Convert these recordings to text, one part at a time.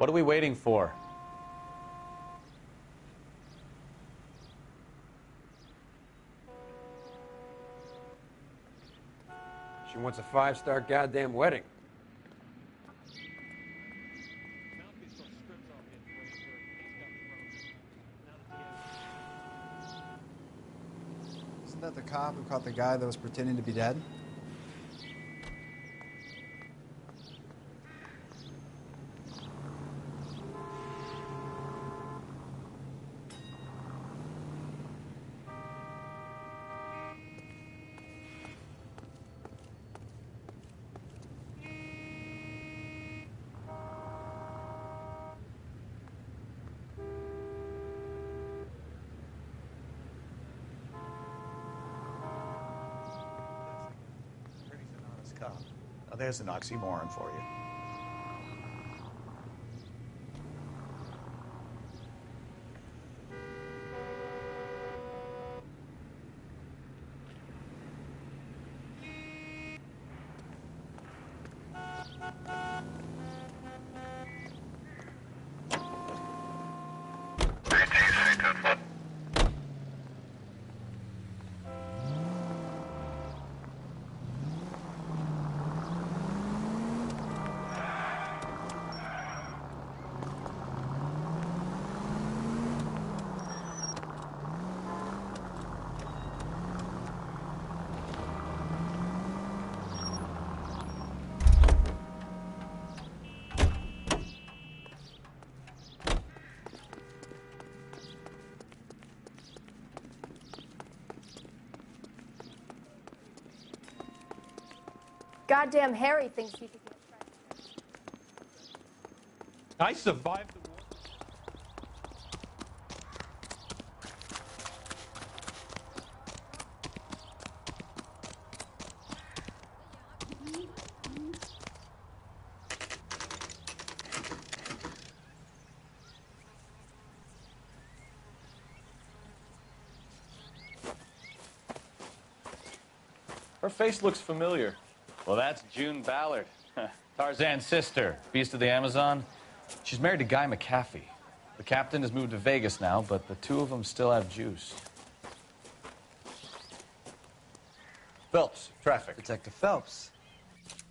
What are we waiting for? She wants a 5-star goddamn wedding. Isn't that the cop who caught the guy that was pretending to be dead? Now, there's an oxymoron for you. Goddamn Harry thinks he can get president. I survived the war. Her face looks familiar. Well, that's June Ballard, Tarzan's sister, beast of the Amazon. She's married to Guy McAfee. The captain has moved to Vegas now, but the two of them still have juice. Phelps, traffic. Detective Phelps.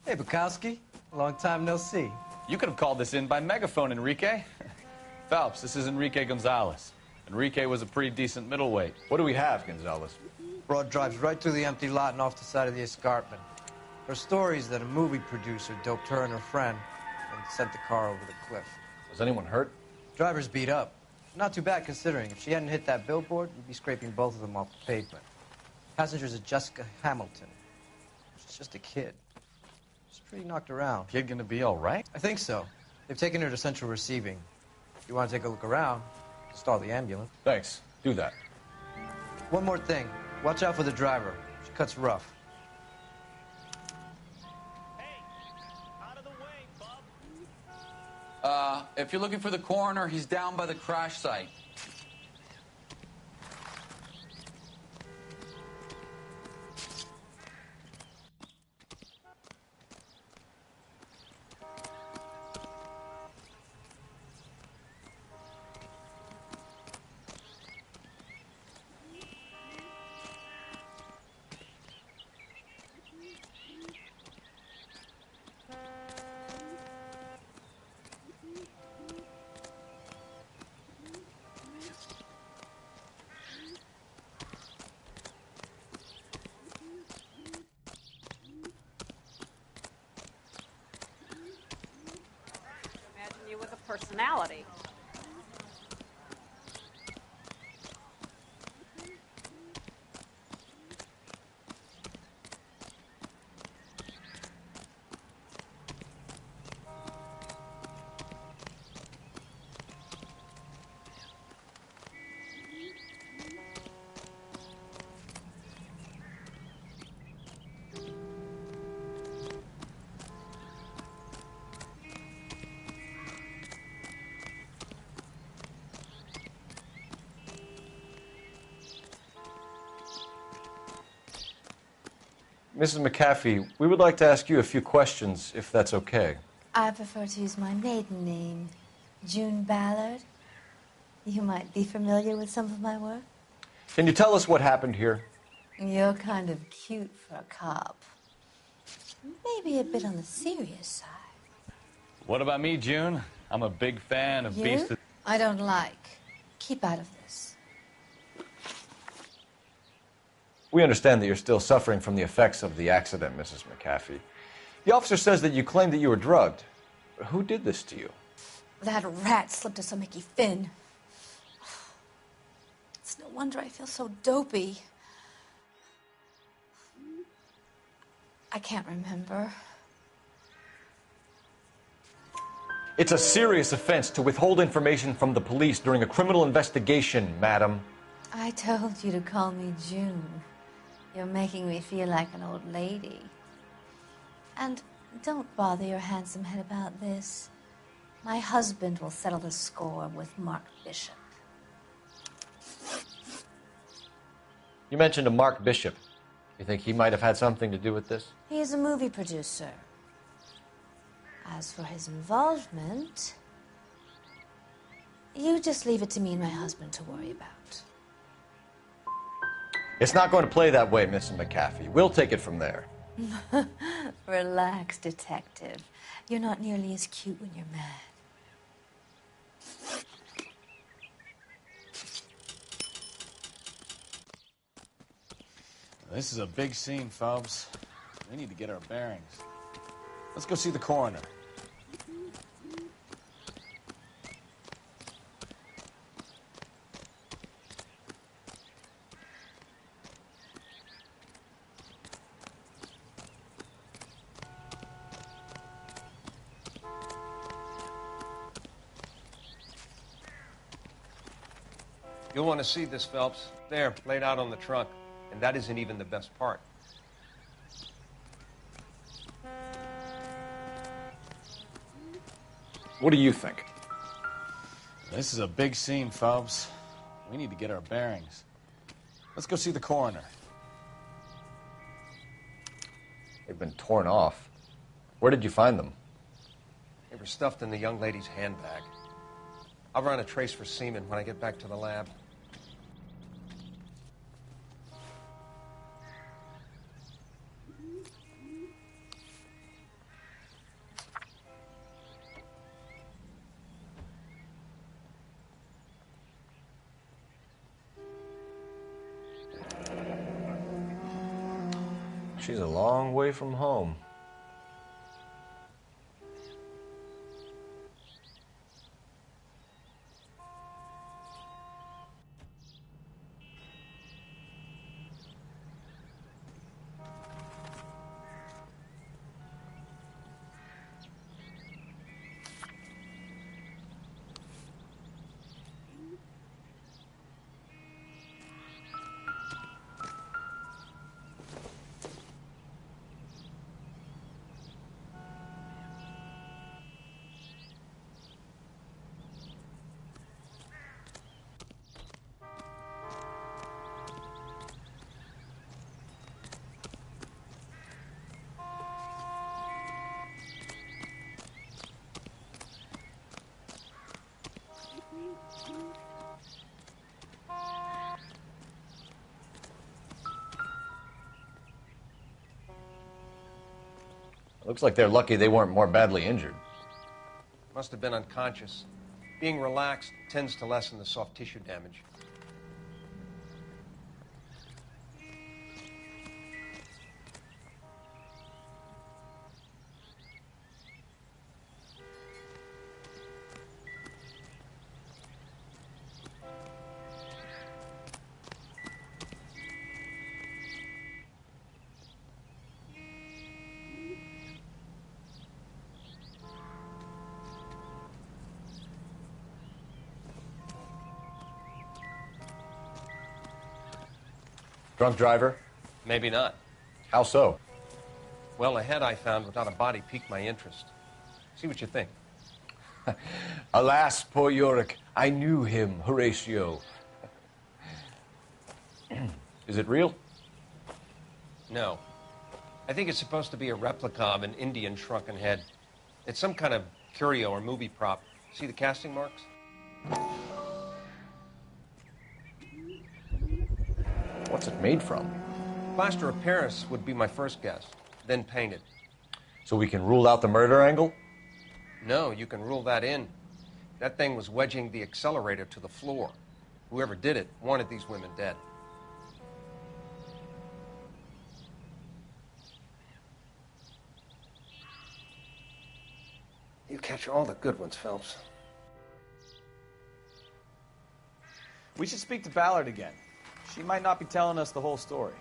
Hey, Bukowski. Long time no see. You could have called this in by megaphone, Enrique. Phelps, this is Enrique Gonzalez. Enrique was a pretty decent middleweight. What do we have, Gonzalez? Broad drives right through the empty lot and off the side of the escarpment. Her story is that a movie producer doped her and her friend and sent the car over the cliff. Was anyone hurt? Driver's beat up. Not too bad considering. If she hadn't hit that billboard, we'd be scraping both of them off the pavement. Passenger's a Jessica Hamilton. She's just a kid. She's pretty knocked around. Kid gonna be all right? I think so. They've taken her to central receiving. If you want to take a look around, stall the ambulance. Thanks. Do that. One more thing. Watch out for the driver. She cuts rough. If you're looking for the coroner, he's down by the crash site. Personality. Mrs. McAfee, we would like to ask you a few questions, if that's okay. I prefer to use my maiden name. June Ballard. You might be familiar with some of my work. Can you tell us what happened here? You're kind of cute for a cop. Maybe a bit on the serious side. What about me, June? I'm a big fan of Beast You? of... I don't like. Keep out of this. We understand that you're still suffering from the effects of the accident, Mrs. McAfee. The officer says that you claimed that you were drugged. Who did this to you? That rat slipped us a Mickey Finn. It's no wonder I feel so dopey. I can't remember. It's a serious offense to withhold information from the police during a criminal investigation, madam. I told you to call me June. You're making me feel like an old lady. And don't bother your handsome head about this. My husband will settle the score with Mark Bishop. You mentioned a Mark Bishop. You think he might have had something to do with this? He is a movie producer. As for his involvement, you just leave it to me and my husband to worry about. It's not going to play that way, Mrs. McAfee. We'll take it from there. Relax, detective. You're not nearly as cute when you're mad. This is a big scene, Phelps. We need to get our bearings. Let's go see the coroner. You'll want to see this, Phelps. There, laid out on the trunk. And that isn't even the best part. What do you think? This is a big scene, Phelps. We need to get our bearings. Let's go see the coroner. They've been torn off. Where did you find them? They were stuffed in the young lady's handbag. I'll run a trace for semen when I get back to the lab. She's a long way from home. Looks like they're lucky they weren't more badly injured. Must have been unconscious. Being relaxed tends to lessen the soft tissue damage. Drunk driver? Maybe not. How so? Well, a head I found without a body piqued my interest. See what you think. Alas, poor Yorick, I knew him, Horatio. Is it real? No. I think it's supposed to be a replica of an Indian shrunken head. It's some kind of curio or movie prop. See the casting marks? What's it made from? Plaster of Paris would be my first guess, then painted. So we can rule out the murder angle? No, you can rule that in. That thing was wedging the accelerator to the floor. Whoever did it wanted these women dead. You catch all the good ones, Phelps. We should speak to Ballard again. She might not be telling us the whole story.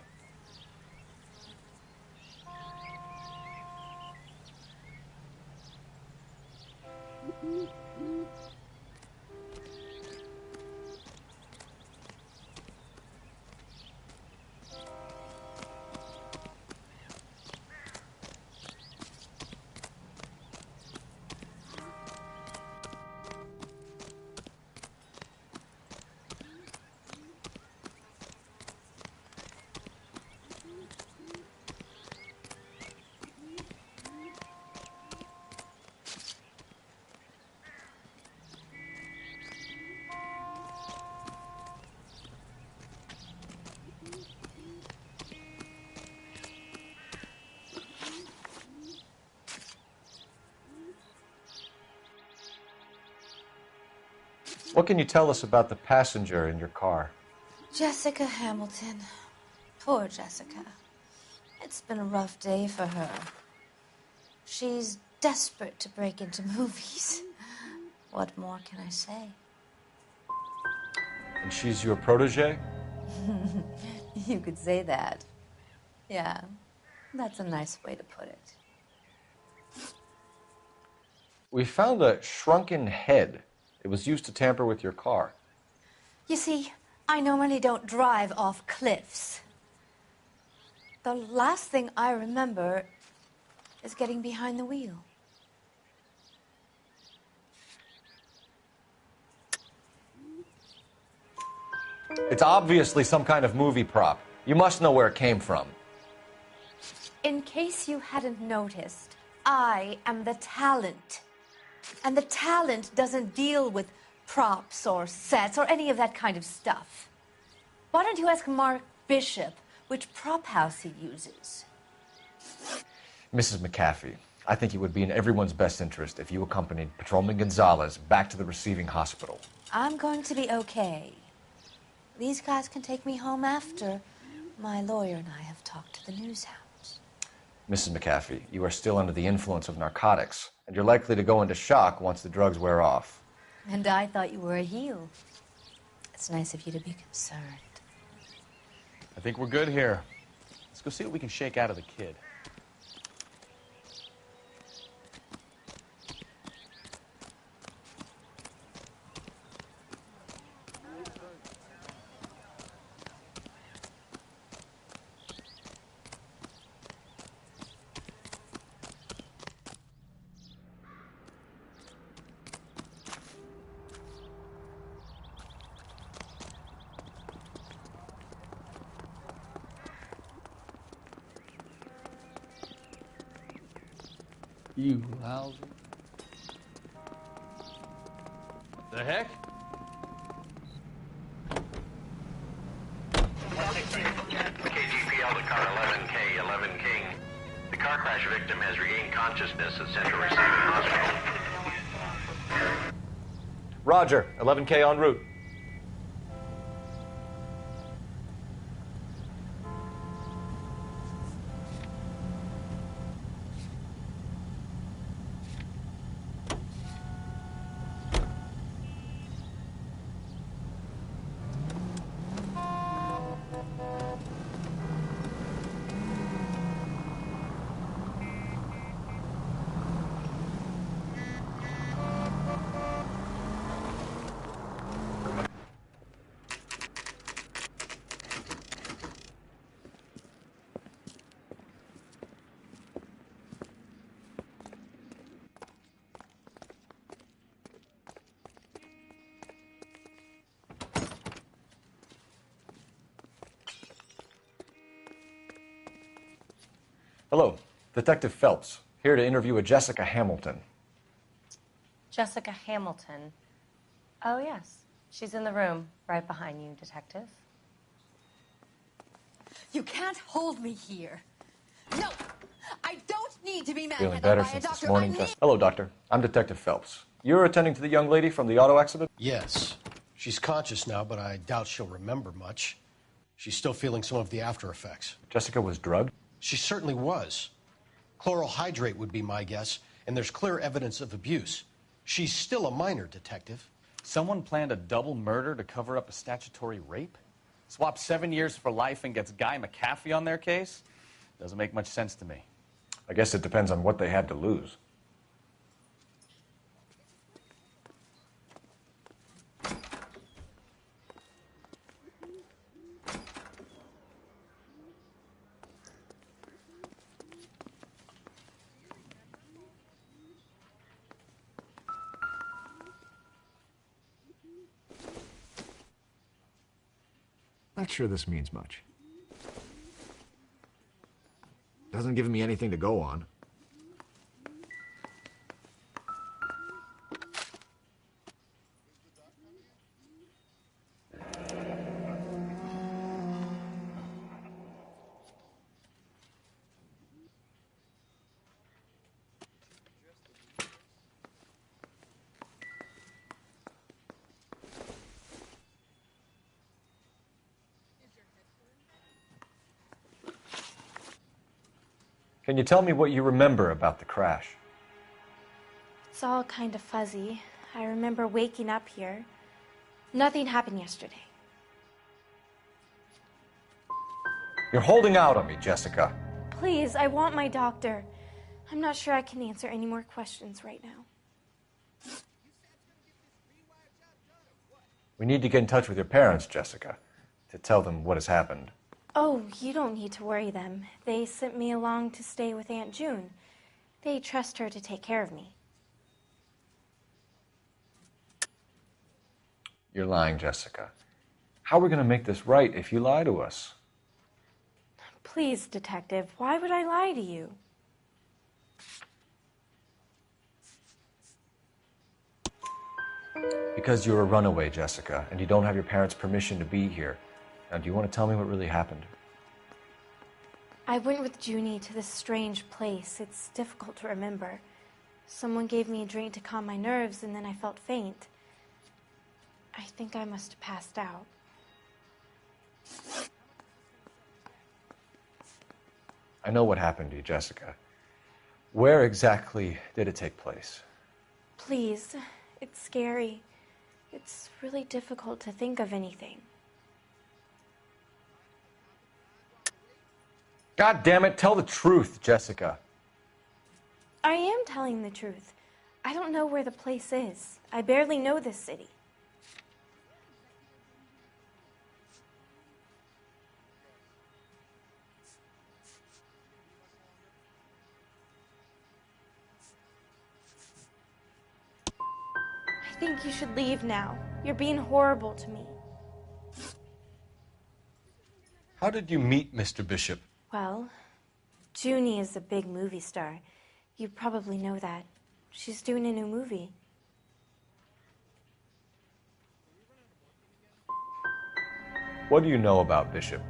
What can you tell us about the passenger in your car? Jessica Hamilton. Poor Jessica. It's been a rough day for her. She's desperate to break into movies. What more can I say? And she's your protege? You could say that. Yeah, that's a nice way to put it. We found a shrunken head. It was used to tamper with your car. You see, I normally don't drive off cliffs. The last thing I remember is getting behind the wheel. It's obviously some kind of movie prop. You must know where it came from. In case you hadn't noticed, I am the talent. And the talent doesn't deal with props or sets or any of that kind of stuff. Why don't you ask Mark Bishop which prop house he uses? Mrs. McAfee, I think it would be in everyone's best interest if you accompanied Patrolman Gonzalez back to the receiving hospital. I'm going to be okay. These guys can take me home after my lawyer and I have talked to the news hounds. Mrs. McAfee, you are still under the influence of narcotics, and you're likely to go into shock once the drugs wear off. And I thought you were a heel. It's nice of you to be concerned. I think we're good here. Let's go see what we can shake out of the kid. You lousy. The heck? KGPL to car 11K, 11 King. The car crash victim has regained consciousness at Central Receiving Hospital. Roger, 11K en route. Hello, Detective Phelps, here to interview a Jessica Hamilton. Jessica Hamilton. Oh, yes. She's in the room right behind you, Detective. You can't hold me here. No, I don't need to be Feeling manhandled better by a since doctor. this morning, Jessica? Hello, Doctor. I'm Detective Phelps. You're attending to the young lady from the auto accident? Yes. She's conscious now, but I doubt she'll remember much. She's still feeling some of the after effects. Jessica was drugged? She certainly was. Chloral hydrate would be my guess, and there's clear evidence of abuse. She's still a minor, Detective. Someone planned a double murder to cover up a statutory rape? Swap 7 years for life and gets Guy McAfee on their case? Doesn't make much sense to me. I guess it depends on what they had to lose. Not sure this means much. Doesn't give me anything to go on. Can you tell me what you remember about the crash? It's all kind of fuzzy. I remember waking up here. Nothing happened yesterday. You're holding out on me, Jessica. Please, I want my doctor. I'm not sure I can answer any more questions right now. We need to get in touch with your parents, Jessica, to tell them what has happened. Oh, you don't need to worry them. They sent me along to stay with Aunt June. They trust her to take care of me. You're lying, Jessica. How are we going to make this right if you lie to us? Please, Detective, why would I lie to you? Because you're a runaway, Jessica, and you don't have your parents' permission to be here. Now, do you want to tell me what really happened? I went with Junie to this strange place. It's difficult to remember. Someone gave me a drink to calm my nerves, and then I felt faint. I think I must have passed out. I know what happened to you, Jessica. Where exactly did it take place? Please, it's scary. It's really difficult to think of anything. God damn it, tell the truth, Jessica. I am telling the truth. I don't know where the place is. I barely know this city. I think you should leave now. You're being horrible to me. How did you meet Mr. Bishop? Well, Junie is a big movie star. You probably know that. She's doing a new movie. What do you know about Bishop?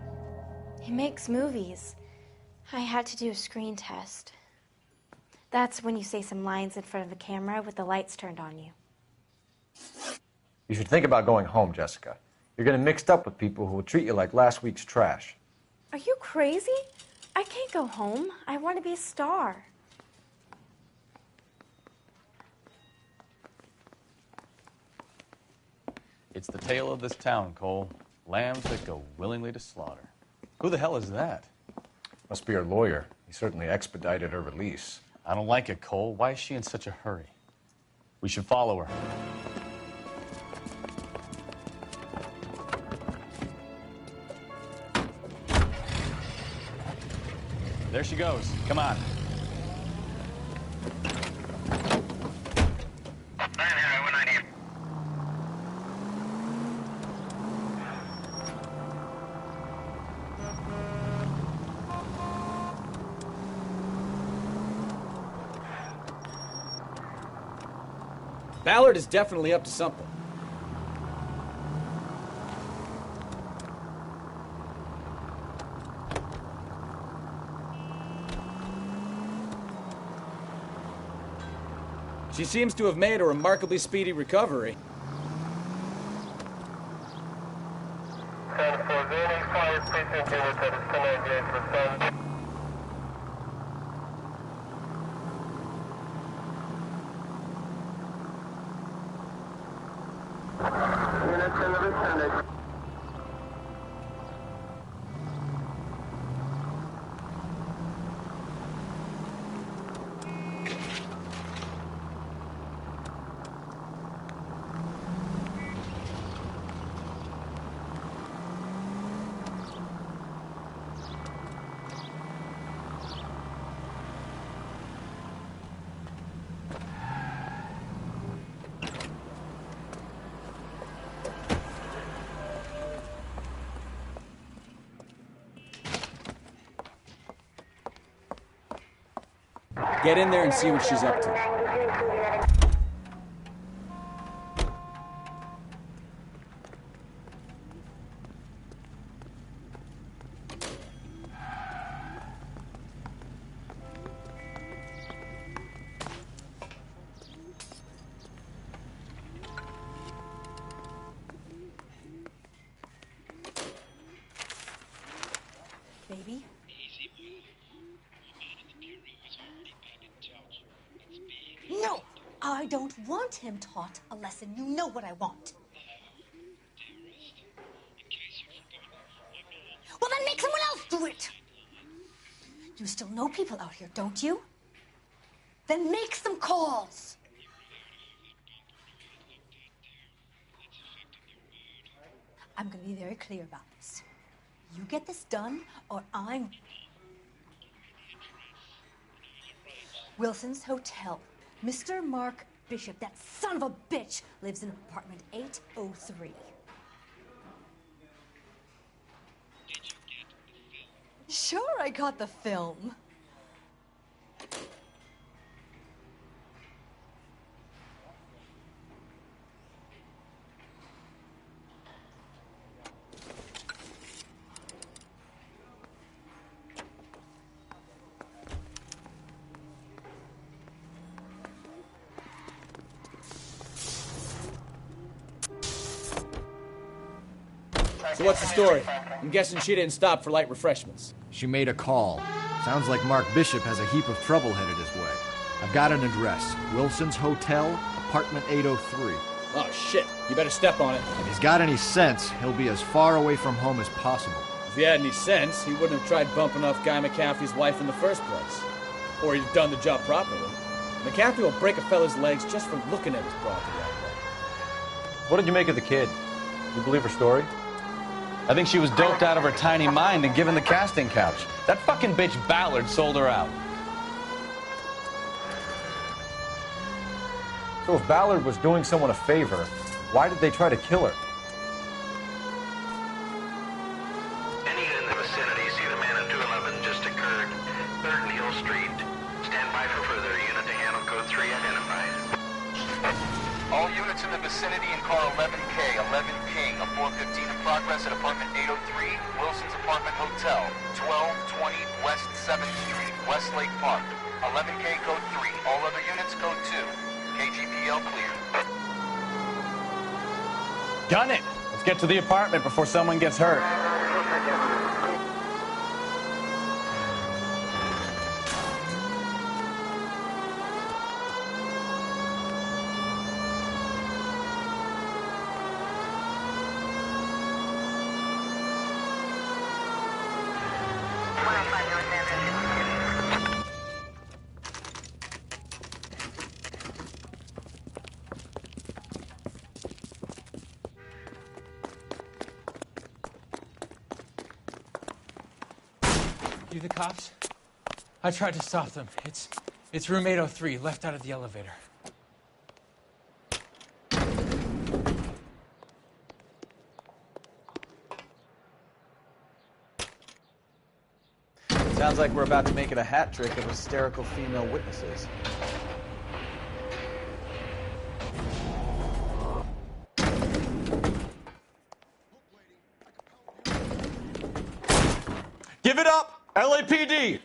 He makes movies. I had to do a screen test. That's when you say some lines in front of a camera with the lights turned on you. You should think about going home, Jessica. You're getting mixed up with people who will treat you like last week's trash. Are you crazy? I can't go home. I want to be a star. It's the tale of this town, Cole. Lambs that go willingly to slaughter. Who the hell is that? Must be her lawyer. He certainly expedited her release. I don't like it, Cole. Why is she in such a hurry? We should follow her. There she goes. Come on. Ballard is definitely up to something. She seems to have made a remarkably speedy recovery. Get in there and see what she's up to. Baby? No! I don't want him taught a lesson. You know what I want. Well, then make someone else do it! You still know people out here, don't you? Then make some calls! I'm gonna be very clear about this. You get this done, or I'm... Wilson's Hotel. Mr. Mark Bishop, that son of a bitch, lives in apartment 803. Sure, I got the film. So what's the story? I'm guessing she didn't stop for light refreshments. She made a call. Sounds like Mark Bishop has a heap of trouble headed his way. I've got an address. Wilson's Hotel, apartment 803. Oh, shit. You better step on it. If he's got any sense, he'll be as far away from home as possible. If he had any sense, he wouldn't have tried bumping off Guy McCaffrey's wife in the first place. Or he'd have done the job properly. McCaffrey will break a fella's legs just for looking at his property that way. What did you make of the kid? You believe her story? I think she was doped out of her tiny mind and given the casting couch. That fucking bitch Ballard sold her out. So if Ballard was doing someone a favor, why did they try to kill her? Any unit in the vicinity, see the man at 211 just occurred. 3rd and Hill Street. Stand by for further. Unit to handle code 3 identified. All units in the vicinity in car 11K, 11 King, a 415 in progress at apartment 803, Wilson's Apartment Hotel, 1220 West 7th Street, Westlake Park. 11K code 3, all other units code 2. KGPL clear. Gun it! Let's get to the apartment before someone gets hurt. You the cops? I tried to stop them. It's room 803, left out of the elevator. Sounds like we're about to make it a hat trick of hysterical female witnesses. LAPD!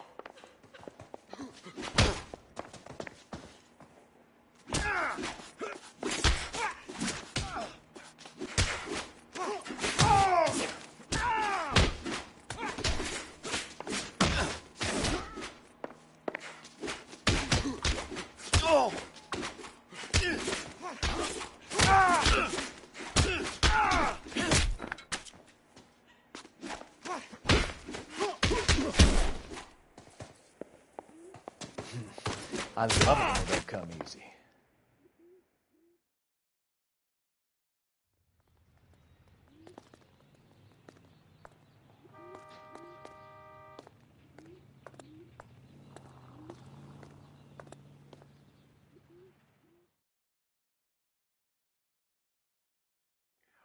I love it when they come easy.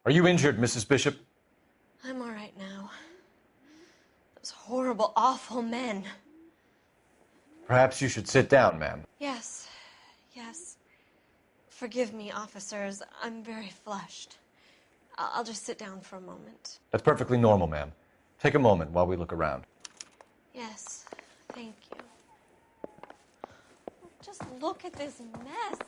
Are you injured, Mrs. Bishop? I'm all right now. Those horrible, awful men. Perhaps you should sit down, ma'am. Yes, yes. Forgive me, officers. I'm very flushed. I'll just sit down for a moment. That's perfectly normal, ma'am. Take a moment while we look around. Yes, thank you. Just look at this mess.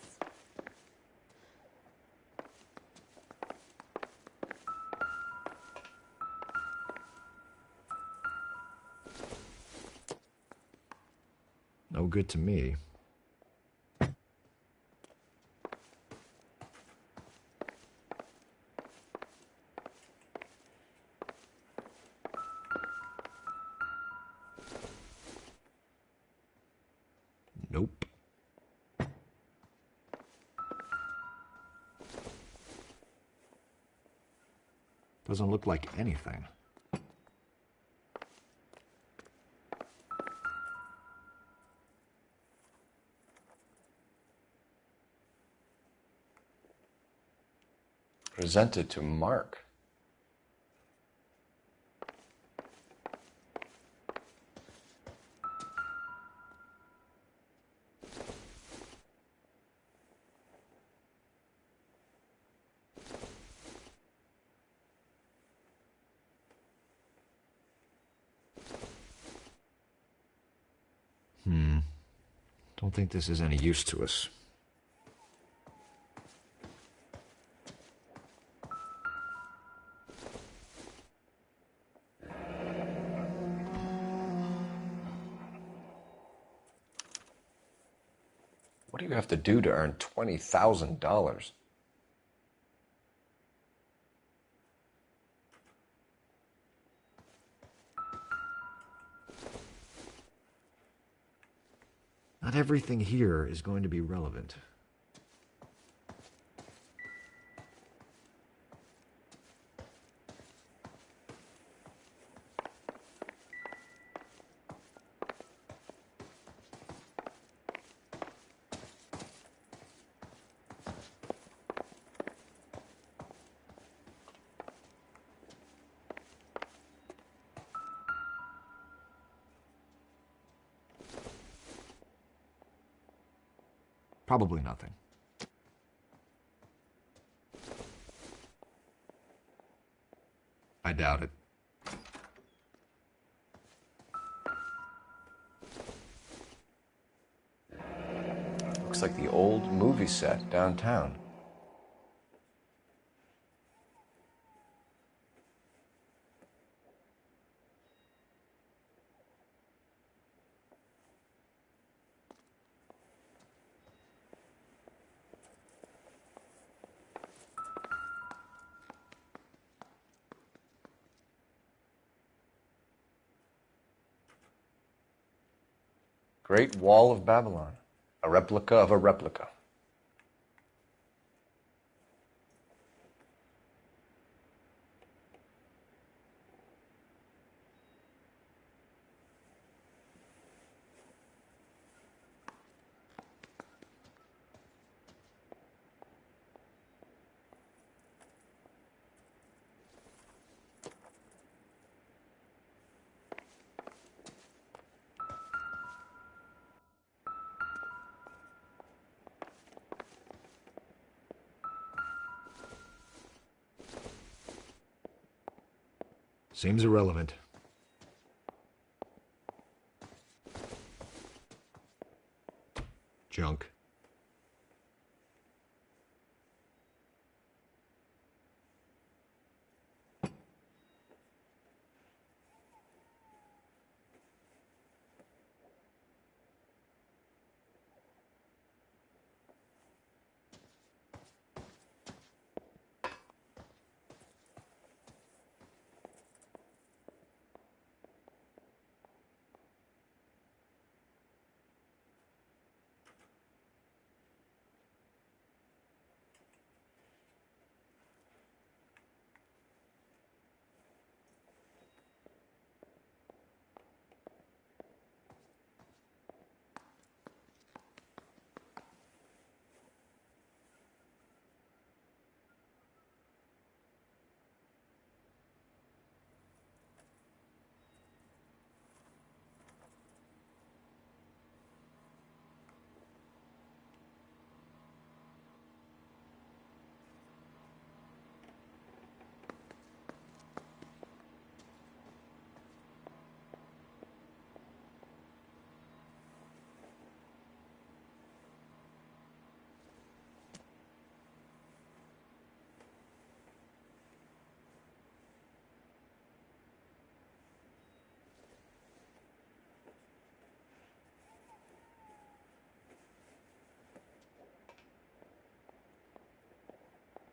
No good to me. Nope. Doesn't look like anything. Presented to Mark. Don't think this is any use to us. What do you have to do to earn $20,000? Not everything here is going to be relevant. Probably nothing. I doubt it. Looks like the old movie set downtown. Great Wall of Babylon. A replica of a replica. Seems irrelevant. Junk.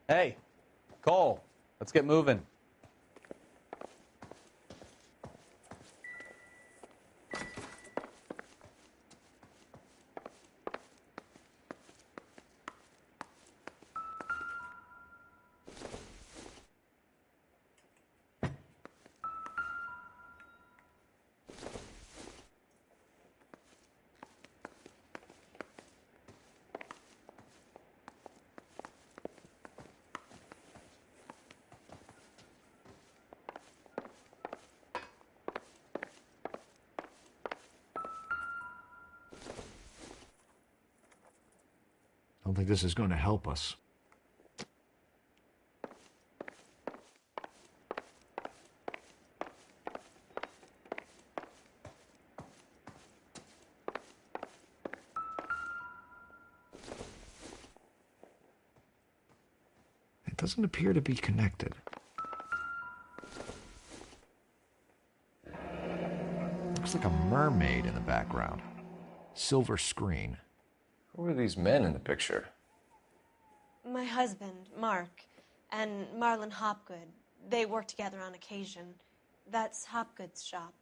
Hey, Cole, let's get moving. I don't think this is going to help us. It doesn't appear to be connected. Looks like a mermaid in the background. Silver screen. Who are these men in the picture? My husband, Mark, and Marlon Hopgood. They work together on occasion. That's Hopgood's shop.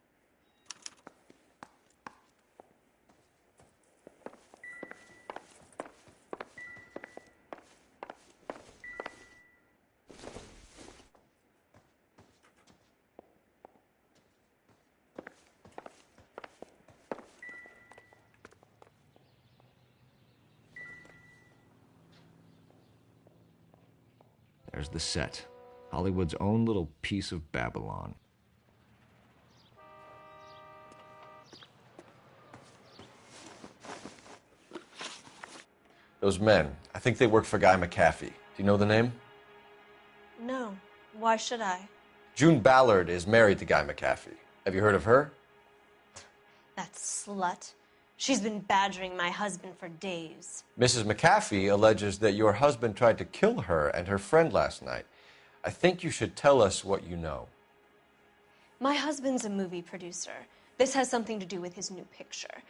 There's the set. Hollywood's own little piece of Babylon. Those men, I think they work for Guy McAfee. Do you know the name? No. Why should I? June Ballard is married to Guy McAfee. Have you heard of her? That slut. She's been badgering my husband for days. Mrs. McAfee alleges that your husband tried to kill her and her friend last night. I think you should tell us what you know. My husband's a movie producer. This has something to do with his new picture.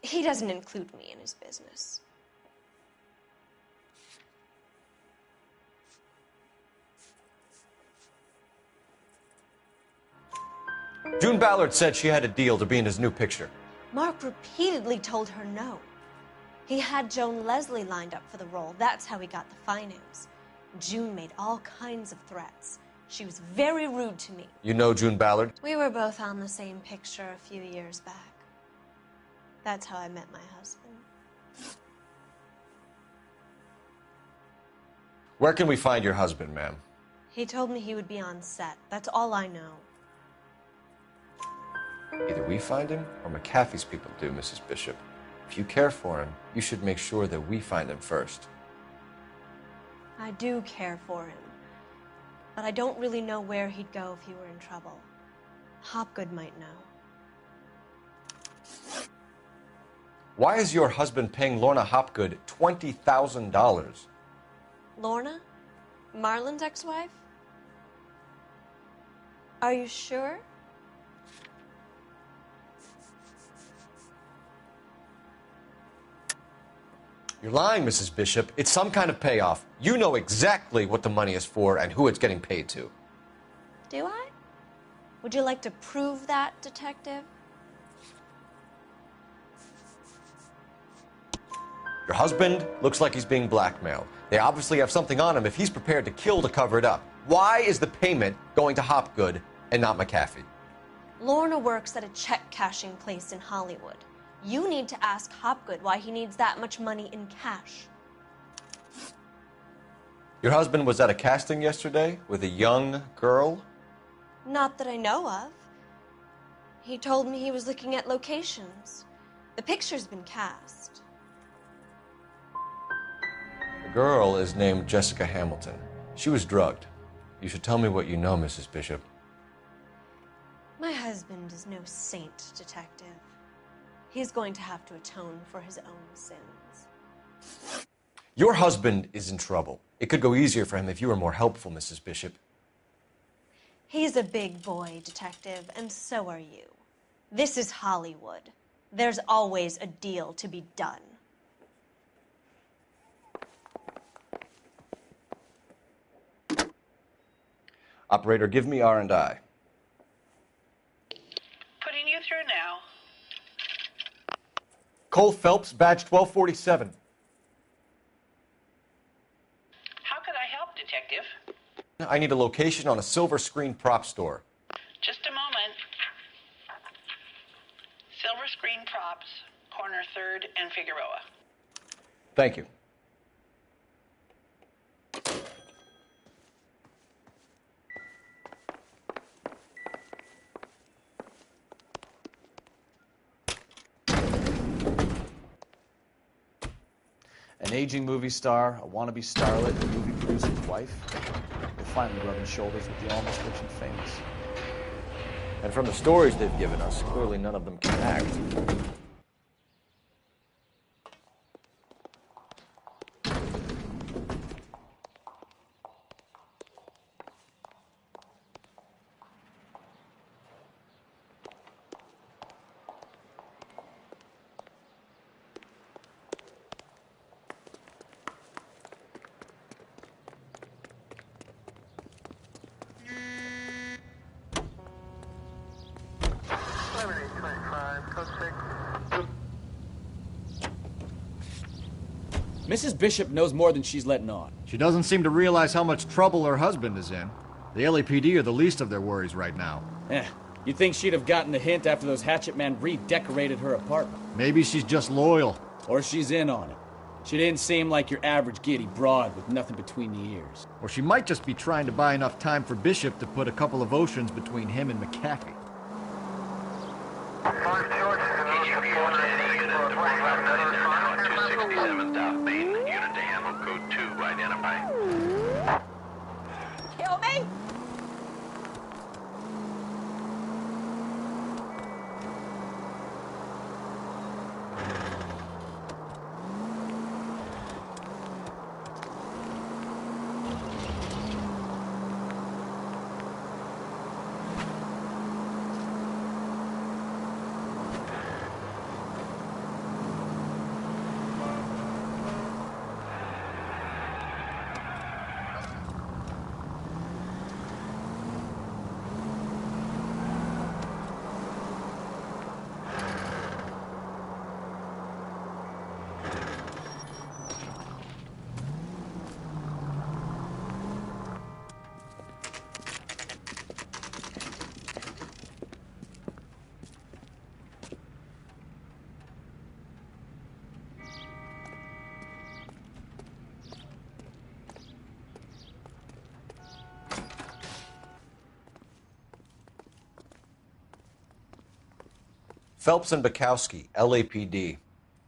He doesn't include me in his business. June Ballard said she had a deal to be in his new picture. Mark repeatedly told her no. He had Joan Leslie lined up for the role. That's how he got the finance. June made all kinds of threats. She was very rude to me. You know June Ballard? We were both on the same picture a few years back. That's how I met my husband. Where can we find your husband, ma'am? He told me he would be on set. That's all I know. Either we find him or McAfee's people do, Mrs. Bishop. If you care for him, you should make sure that we find him first. I do care for him. But I don't really know where he'd go if he were in trouble. Hopgood might know. Why is your husband paying Lorna Hopgood $20,000? Lorna? Marlon's ex-wife? Are you sure? You're lying, Mrs. Bishop. It's some kind of payoff. You know exactly what the money is for and who it's getting paid to. Do I? Would you like to prove that, Detective? Your husband looks like he's being blackmailed. They obviously have something on him if he's prepared to kill to cover it up. Why is the payment going to Hopgood and not McAfee? Lorna works at a check-cashing place in Hollywood. You need to ask Hopgood why he needs that much money in cash. Your husband was at a casting yesterday with a young girl? Not that I know of. He told me he was looking at locations. The picture's been cast. The girl is named Jessica Hamilton. She was drugged. You should tell me what you know, Mrs. Bishop. My husband is no saint, Detective. He's going to have to atone for his own sins. Your husband is in trouble. It could go easier for him if you were more helpful, Mrs. Bishop. He's a big boy, Detective, and so are you. This is Hollywood. There's always a deal to be done. Operator, give me R&I. Putting you through now. Cole Phelps, badge 1247. How could I help, Detective? I need a location on a silver screen prop store. Just a moment. Silver Screen Props, corner 3rd and Figueroa. Thank you. An aging movie star, a wannabe starlet, a movie producer's wife. They're finally rubbing shoulders with the almost rich and famous. And from the stories they've given us, clearly none of them can act. Mrs. Bishop knows more than she's letting on. She doesn't seem to realize how much trouble her husband is in. The LAPD are the least of their worries right now. You'd think she'd have gotten the hint after those hatchet men redecorated her apartment. Maybe she's just loyal. Or she's in on it. She didn't seem like your average giddy broad with nothing between the ears. Or she might just be trying to buy enough time for Bishop to put a couple of oceans between him and McAfee. South Main, unit to handle code 2, identify. Kill me? Phelps and Bukowski, LAPD.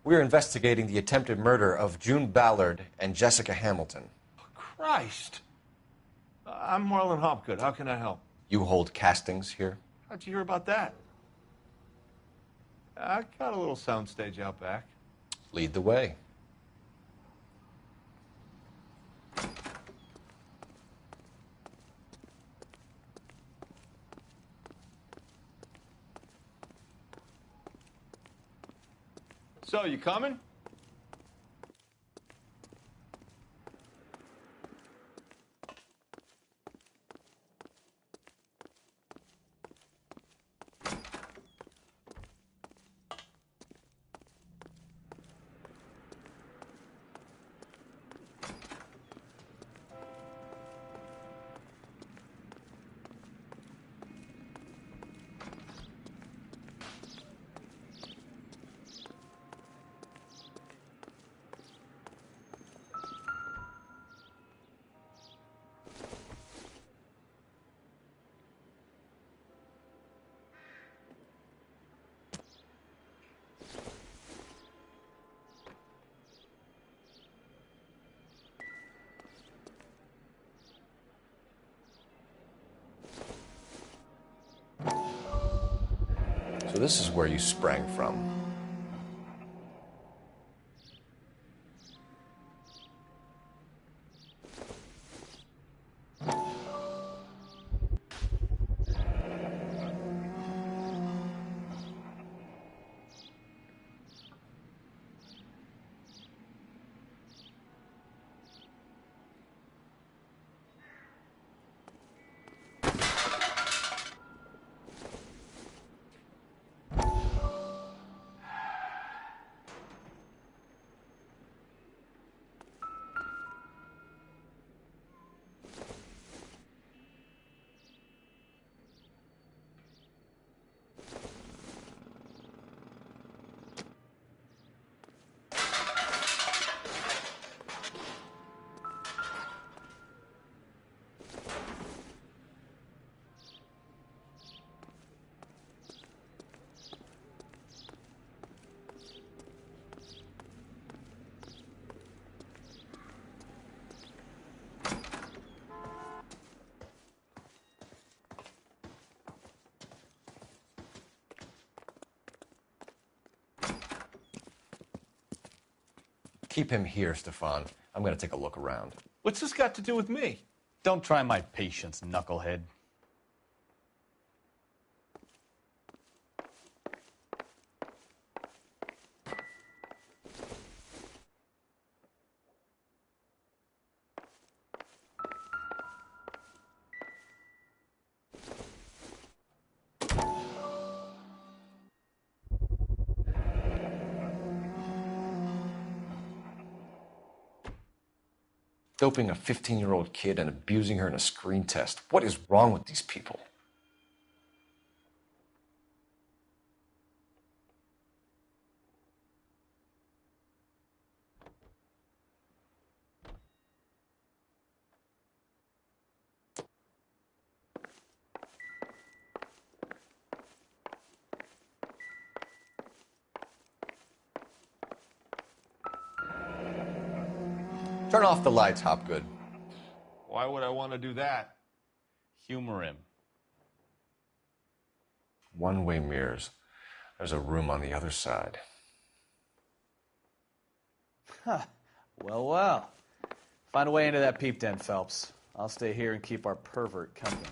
We're investigating the attempted murder of June Ballard and Jessica Hamilton. Christ. I'm Marlon Hopgood. How can I help? You hold castings here? How'd you hear about that? I got a little soundstage out back. Lead the way. So, you coming? So this is where you sprang from. Keep him here, Stefan. I'm going to take a look around. What's this got to do with me? Don't try my patience, knucklehead. Doping a 15-year-old kid and abusing her in a screen test. What is wrong with these people? Turn off the lights, Hopgood. Why would I want to do that? Humor him. One-way mirrors. There's a room on the other side. Huh. Well, well. Find a way into that peep den, Phelps. I'll stay here and keep our pervert company.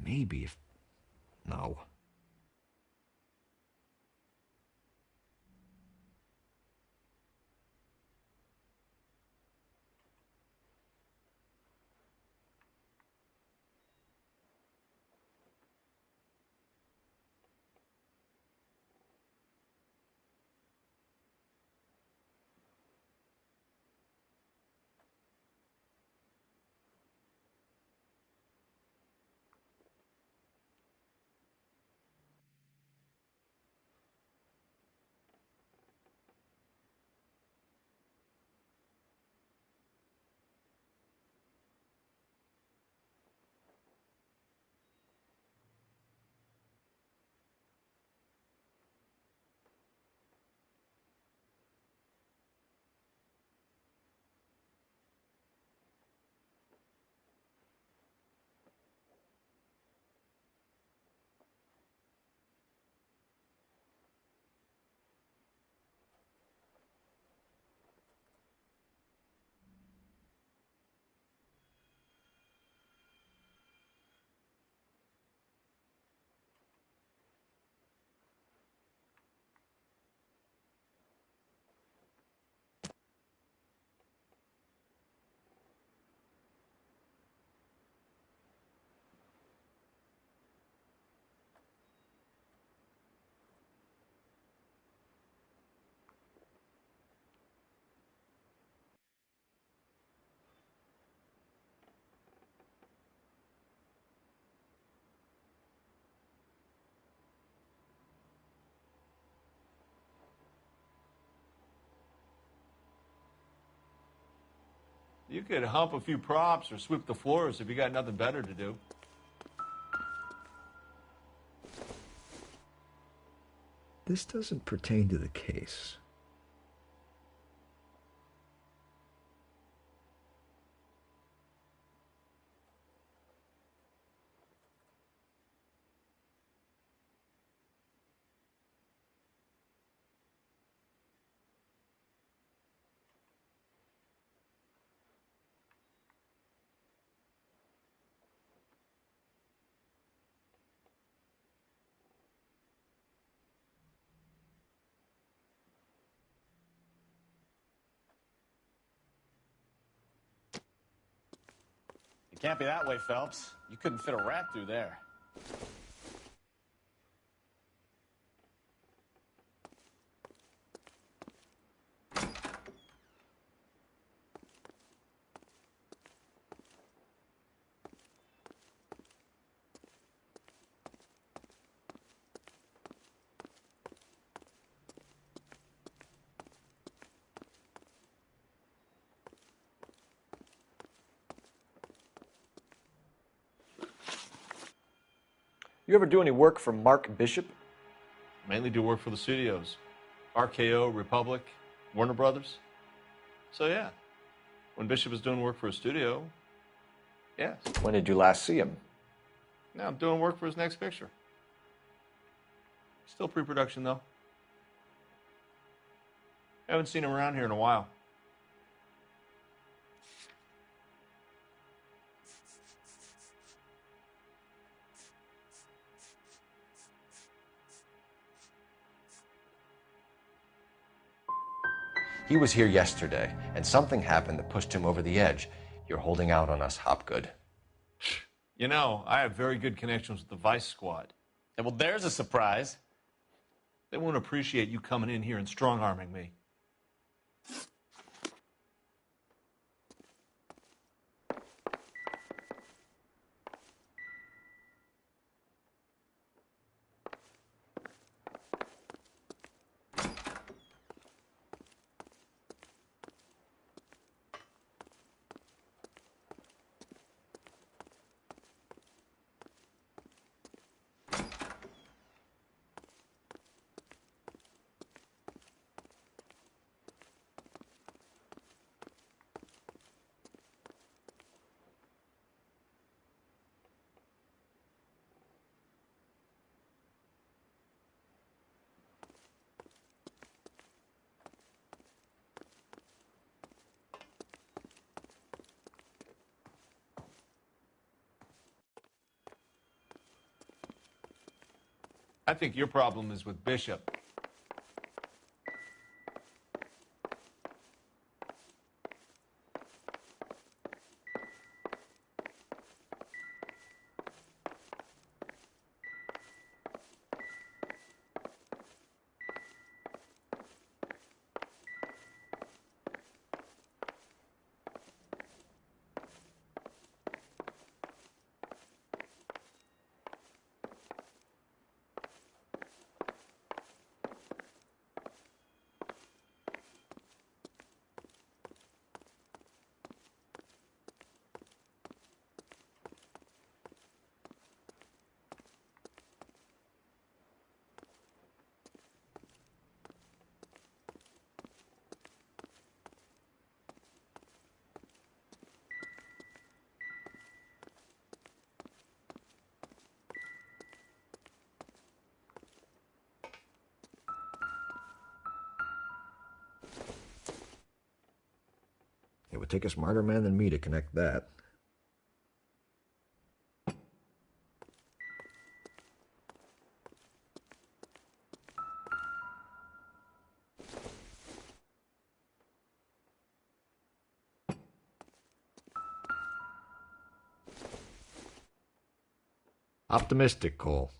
Maybe if... No. You could hump a few props or sweep the floors if you got nothing better to do. This doesn't pertain to the case. It can't be that way, Phelps. You couldn't fit a rat through there. You ever do any work for Mark Bishop? Mainly do work for the studios. RKO, Republic, Warner Brothers. So yeah, when Bishop is doing work for a studio, yes. When did you last see him? Now I'm doing work for his next picture. Still pre-production though. Haven't seen him around here in a while. He was here yesterday, and something happened that pushed him over the edge. You're holding out on us, Hopgood. You know, I have very good connections with the Vice Squad. And well, there's a surprise. They won't appreciate you coming in here and strong-arming me. I think your problem is with Bishop. It would take a smarter man than me to connect that. Optimistic, Cole.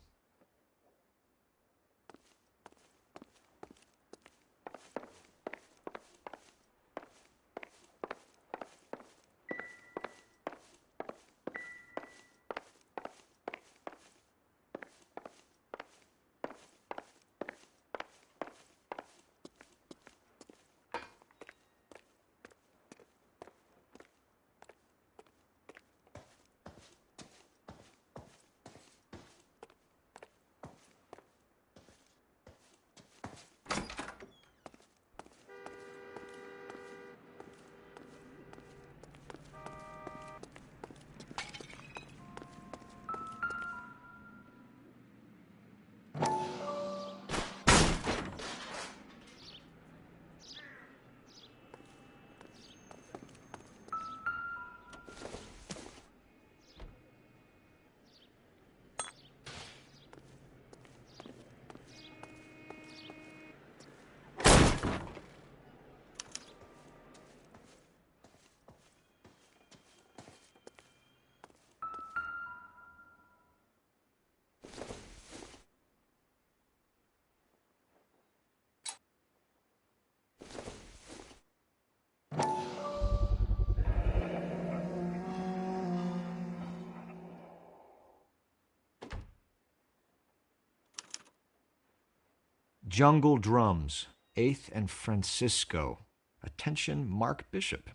Jungle Drums, 8th and Francisco. Attention, Mark Bishop.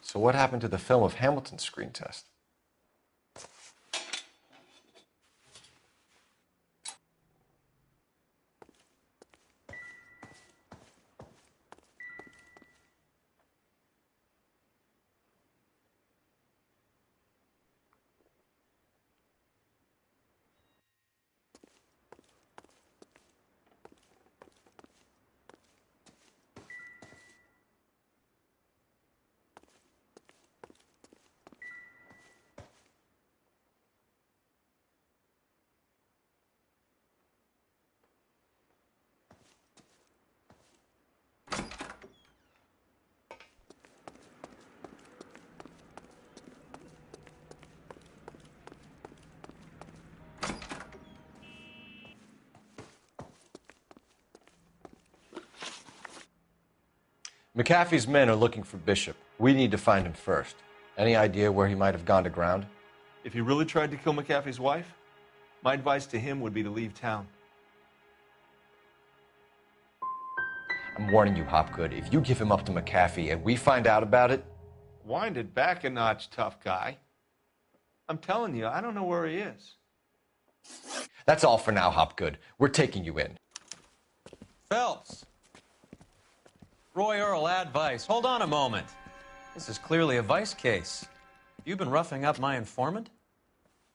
So what happened to the film of Hamilton's screen test? McAfee's men are looking for Bishop. We need to find him first. Any idea where he might have gone to ground? If he really tried to kill McAfee's wife, my advice to him would be to leave town. I'm warning you, Hopgood. If you give him up to McAfee and we find out about it... Wind it back a notch, tough guy. I'm telling you, I don't know where he is. That's all for now, Hopgood. We're taking you in. Phelps! Roy Earl, advice. Hold on a moment. This is clearly a vice case. You've been roughing up my informant?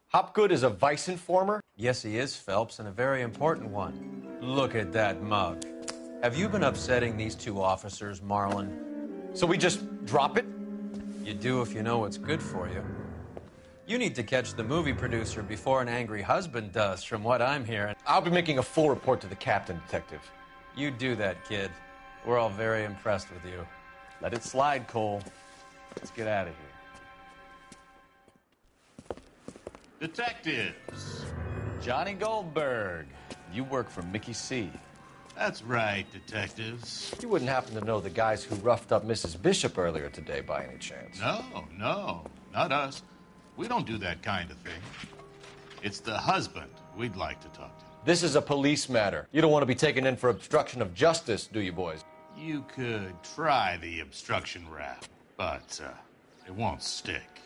Hopgood is a vice informer? Yes, he is, Phelps, and a very important one. Look at that mug. Have you been upsetting these two officers, Marlin? So we just drop it? You do if you know what's good for you. You need to catch the movie producer before an angry husband does, from what I'm hearing. I'll be making a full report to the captain, Detective. You do that, kid. We're all very impressed with you. Let it slide, Cole. Let's get out of here. Detectives. Johnny Goldberg. You work for Mickey C. That's right, detectives. You wouldn't happen to know the guys who roughed up Mrs. Bishop earlier today by any chance? No, not us. We don't do that kind of thing. It's the husband we'd like to talk to. This is a police matter. You don't want to be taken in for obstruction of justice, do you, boys? You could try the obstruction rap, but it won't stick.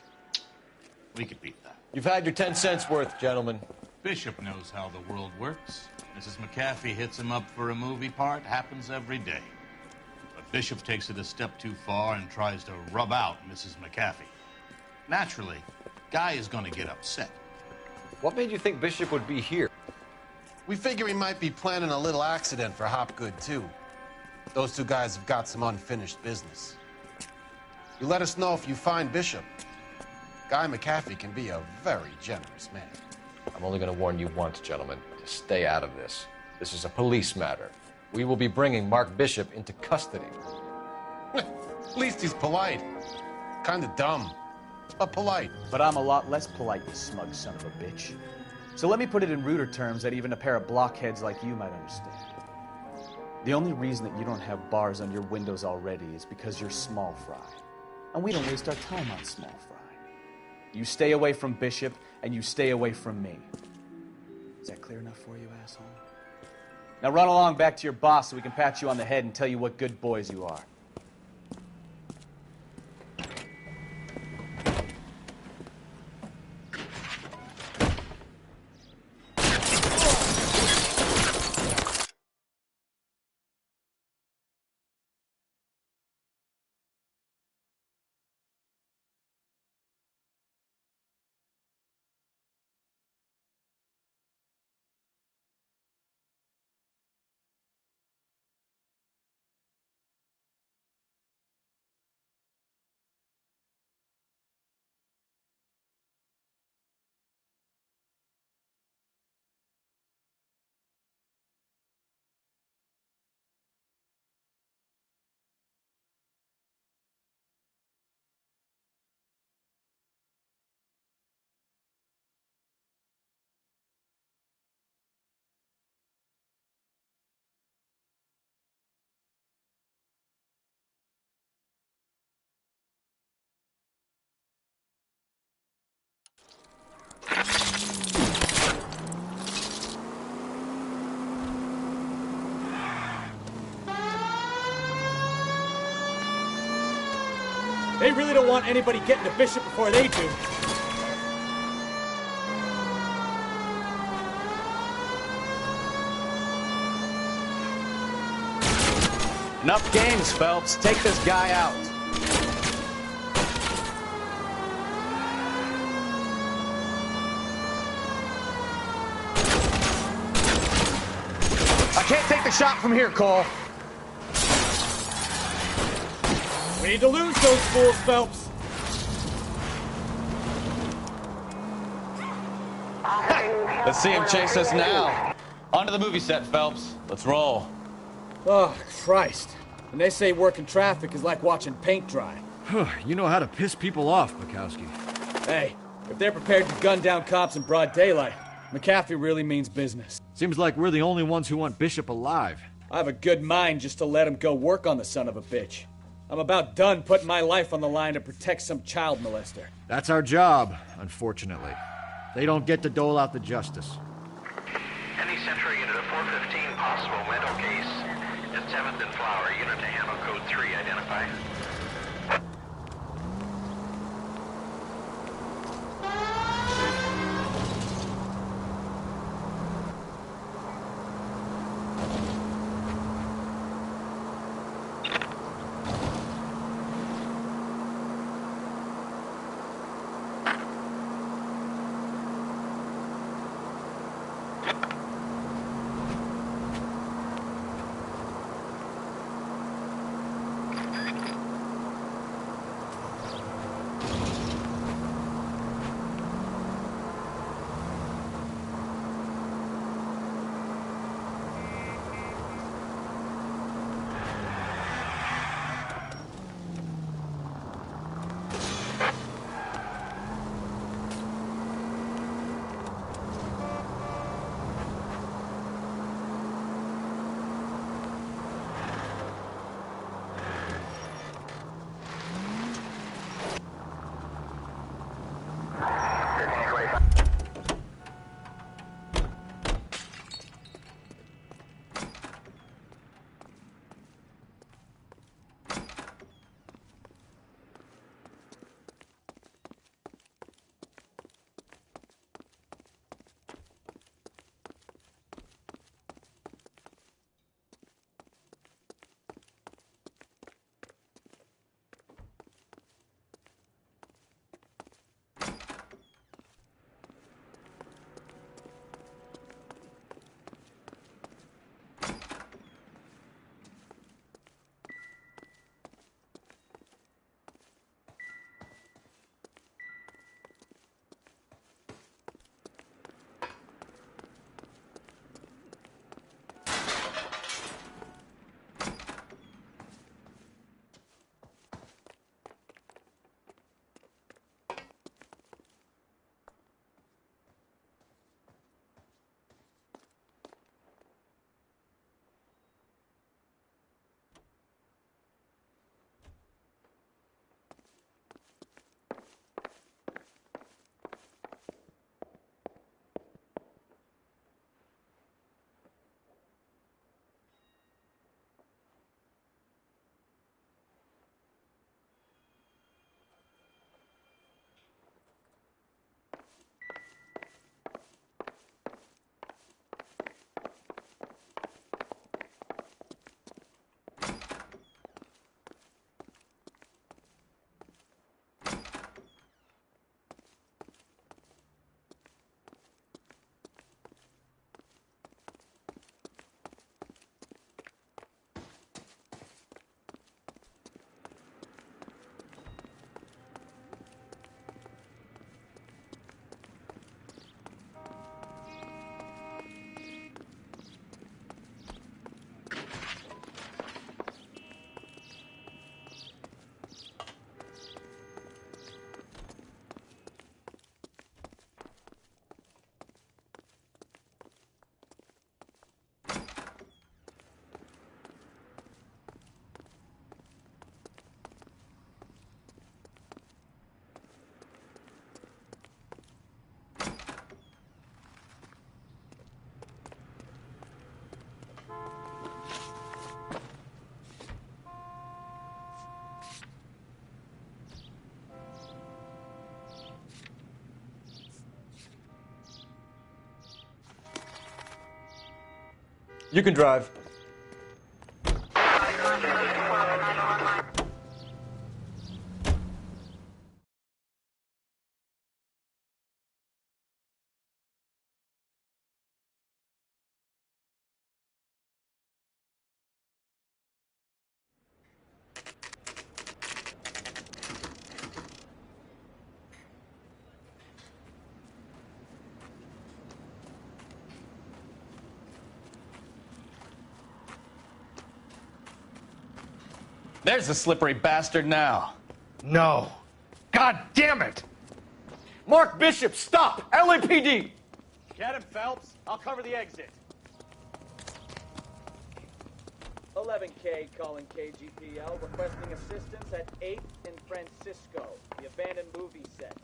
We could beat that. You've had your 10 cents worth, gentlemen. Bishop knows how the world works. Mrs. McAfee hits him up for a movie part. Happens every day. But Bishop takes it a step too far and tries to rub out Mrs. McAfee. Naturally, Guy is going to get upset. What made you think Bishop would be here? We figure he might be planning a little accident for Hopgood, too. Those two guys have got some unfinished business. You let us know if you find Bishop. Guy McAfee can be a very generous man. I'm only going to warn you once, gentlemen, to stay out of this. This is a police matter. We will be bringing Mark Bishop into custody. At least he's polite. Kind of dumb, but polite. But I'm a lot less polite, you smug son of a bitch. So let me put it in ruder terms that even a pair of blockheads like you might understand. The only reason that you don't have bars on your windows already is because you're small fry. And we don't waste our time on small fry. You stay away from Bishop, and you stay away from me. Is that clear enough for you, asshole? Now run along back to your boss so we can pat you on the head and tell you what good boys you are. They really don't want anybody getting to Bishop before they do. Enough games, Phelps. Take this guy out. I can't take the shot from here, Cole. We need to lose those fools, Phelps. Let's see him chase us now. On to the movie set, Phelps. Let's roll. Oh, Christ. And they say working traffic is like watching paint dry. You know how to piss people off, Bukowski. Hey, if they're prepared to gun down cops in broad daylight, McAfee really means business. Seems like we're the only ones who want Bishop alive. I have a good mind just to let him go work on the son of a bitch. I'm about done putting my life on the line to protect some child molester. That's our job, unfortunately. They don't get to dole out the justice. Any Central unit of 415 possible Mando case at 7th and Flower. Unit to handle code 3 identify. You can drive. There's the slippery bastard now. No. God damn it! Mark Bishop, stop! LAPD! Get him, Phelps. I'll cover the exit. 11K calling KGPL, requesting assistance at 8th and Francisco, the abandoned movie set.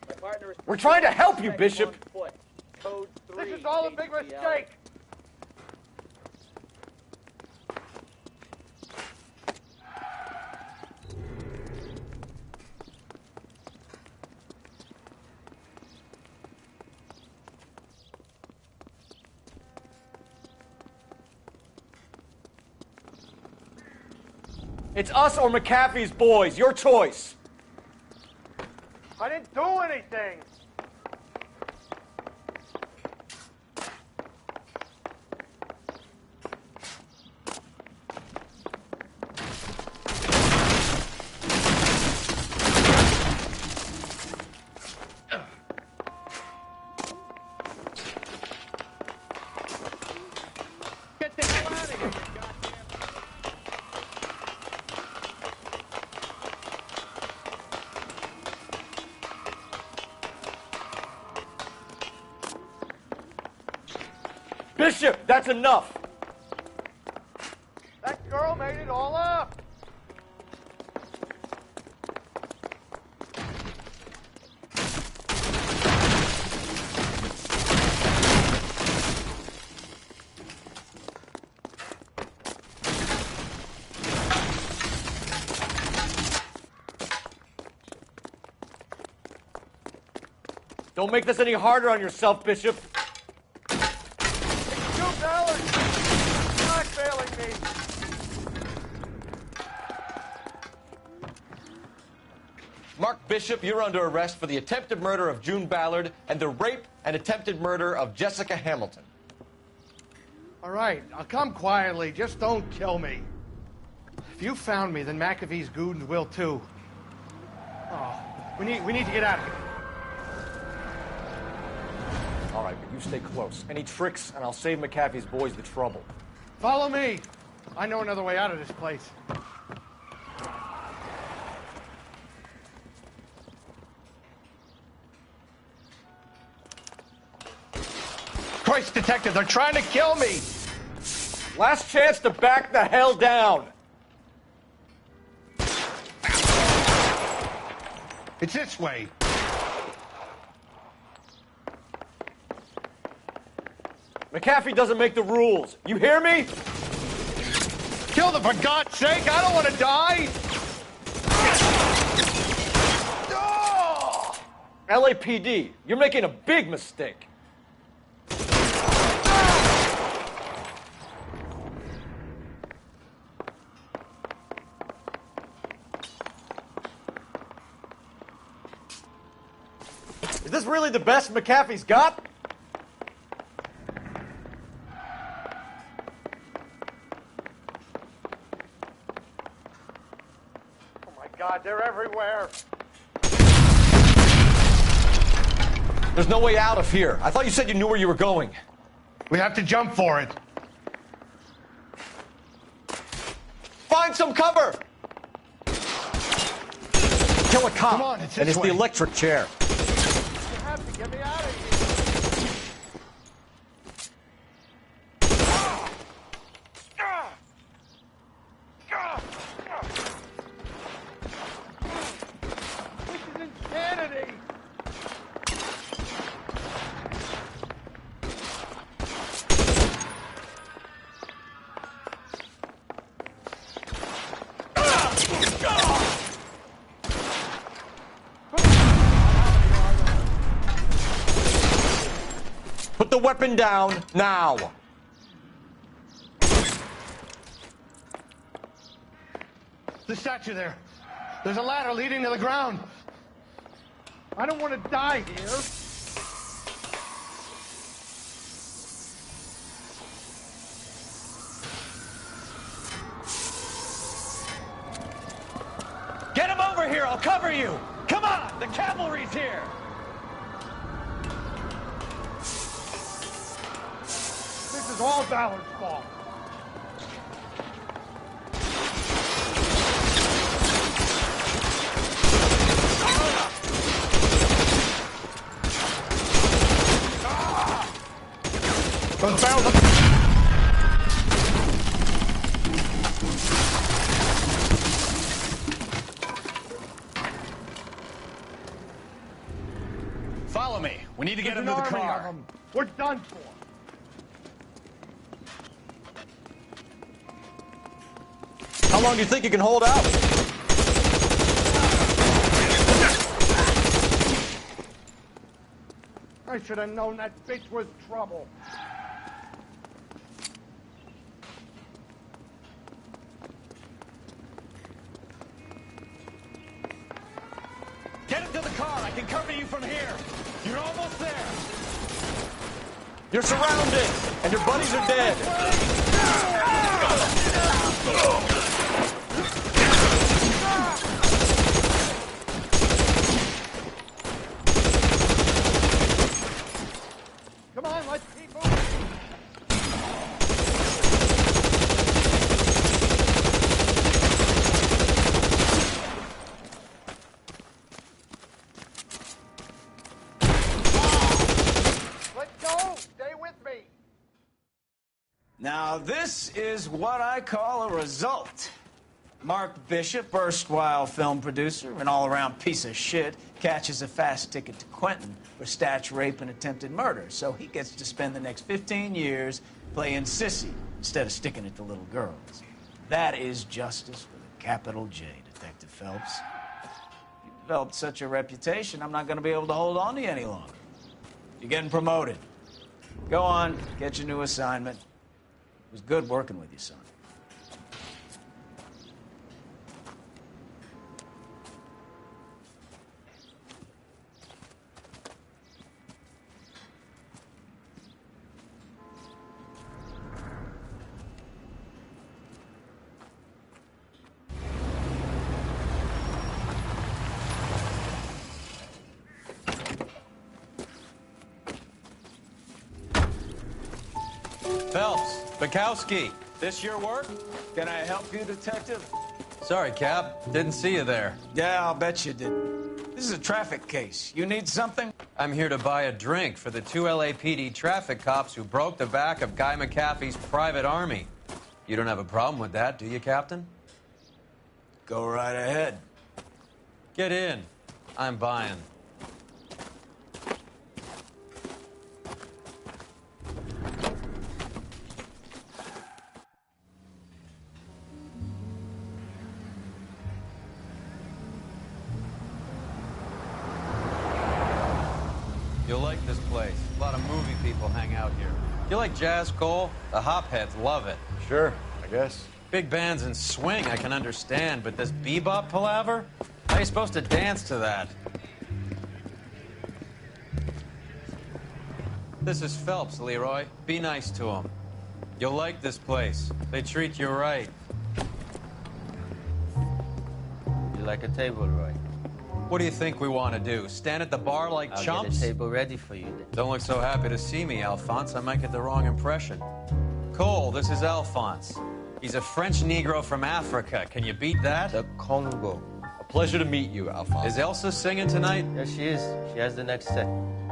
My partner is... We're trying to help you, Bishop! Foot. Code 3. This is all a big mistake! It's us or McAfee's boys. Your choice. I didn't do anything! Get the hell out of here, Bishop, that's enough. That girl made it all up! Don't make this any harder on yourself, Bishop. Not failing me. Mark Bishop, you're under arrest for the attempted murder of June Ballard and the rape and attempted murder of Jessica Hamilton. All right, I'll come quietly. Just don't kill me. If you found me, then McAfee's goons will too. Oh, we need to get out of here. All right, but you stay close. Any tricks, and I'll save McAfee's boys the trouble. Follow me. I know another way out of this place. Christ, detective, they're trying to kill me! Last chance to back the hell down. It's this way. McAfee doesn't make the rules. You hear me? Kill them, for God's sake! I don't want to die! LAPD, you're making a big mistake. Is this really the best McAfee's got? Oh my God, they're everywhere! There's no way out of here. I thought you said you knew where you were going. We have to jump for it. Find some cover! Kill a cop. Come on, it's this and it's way. the electric chair. You have to get me out of here. This is insanity! Put the weapon down now. The statue there. There's a ladder leading to the ground. I don't want to die here. Get him over here, I'll cover you! Come on, the cavalry's here! This is all Ballard's fault. Follow me. We need to get him to the car. We're done for. How long do you think you can hold out? I should have known that bitch was trouble. Get him to the car. I can cover you from here. You're almost there. You're surrounded, and your buddies are dead. Come on, let's keep moving. Let's go. Stay with me. Now, this is what I call a result. Mark Bishop, erstwhile film producer, an all-around piece of shit, catches a fast ticket to Quentin for statch rape and attempted murder, so he gets to spend the next 15 years playing sissy instead of sticking it to little girls. That is justice with a capital J, Detective Phelps. You developed such a reputation, I'm not going to be able to hold on to you any longer. You're getting promoted. Go on, get your new assignment. It was good working with you, son. Phelps, Bukowski. This your work? Can I help you, Detective? Sorry, Cap. Didn't see you there. Yeah, I'll bet you didn't. This is a traffic case. You need something? I'm here to buy a drink for the 2 LAPD traffic cops who broke the back of Guy McAfee's private army. You don't have a problem with that, do you, Captain? Go right ahead. Get in. I'm buying. You'll like this place. A lot of movie people hang out here. You like jazz, Cole? The hopheads love it. Sure, I guess. Big bands and swing I can understand, but this bebop palaver? How are you supposed to dance to that? This is Phelps, Leroy. Be nice to him. You'll like this place. They treat you right. You like a table, Roy? What do you think we want to do? Stand at the bar like I'll chumps? get a table ready for you then. Don't look so happy to see me, Alphonse. I might get the wrong impression. Cole, this is Alphonse. He's a French Negro from Africa. Can you beat that? The Congo. A pleasure to meet you, Alphonse. Is Elsa singing tonight? Yes, she is. She has the next set.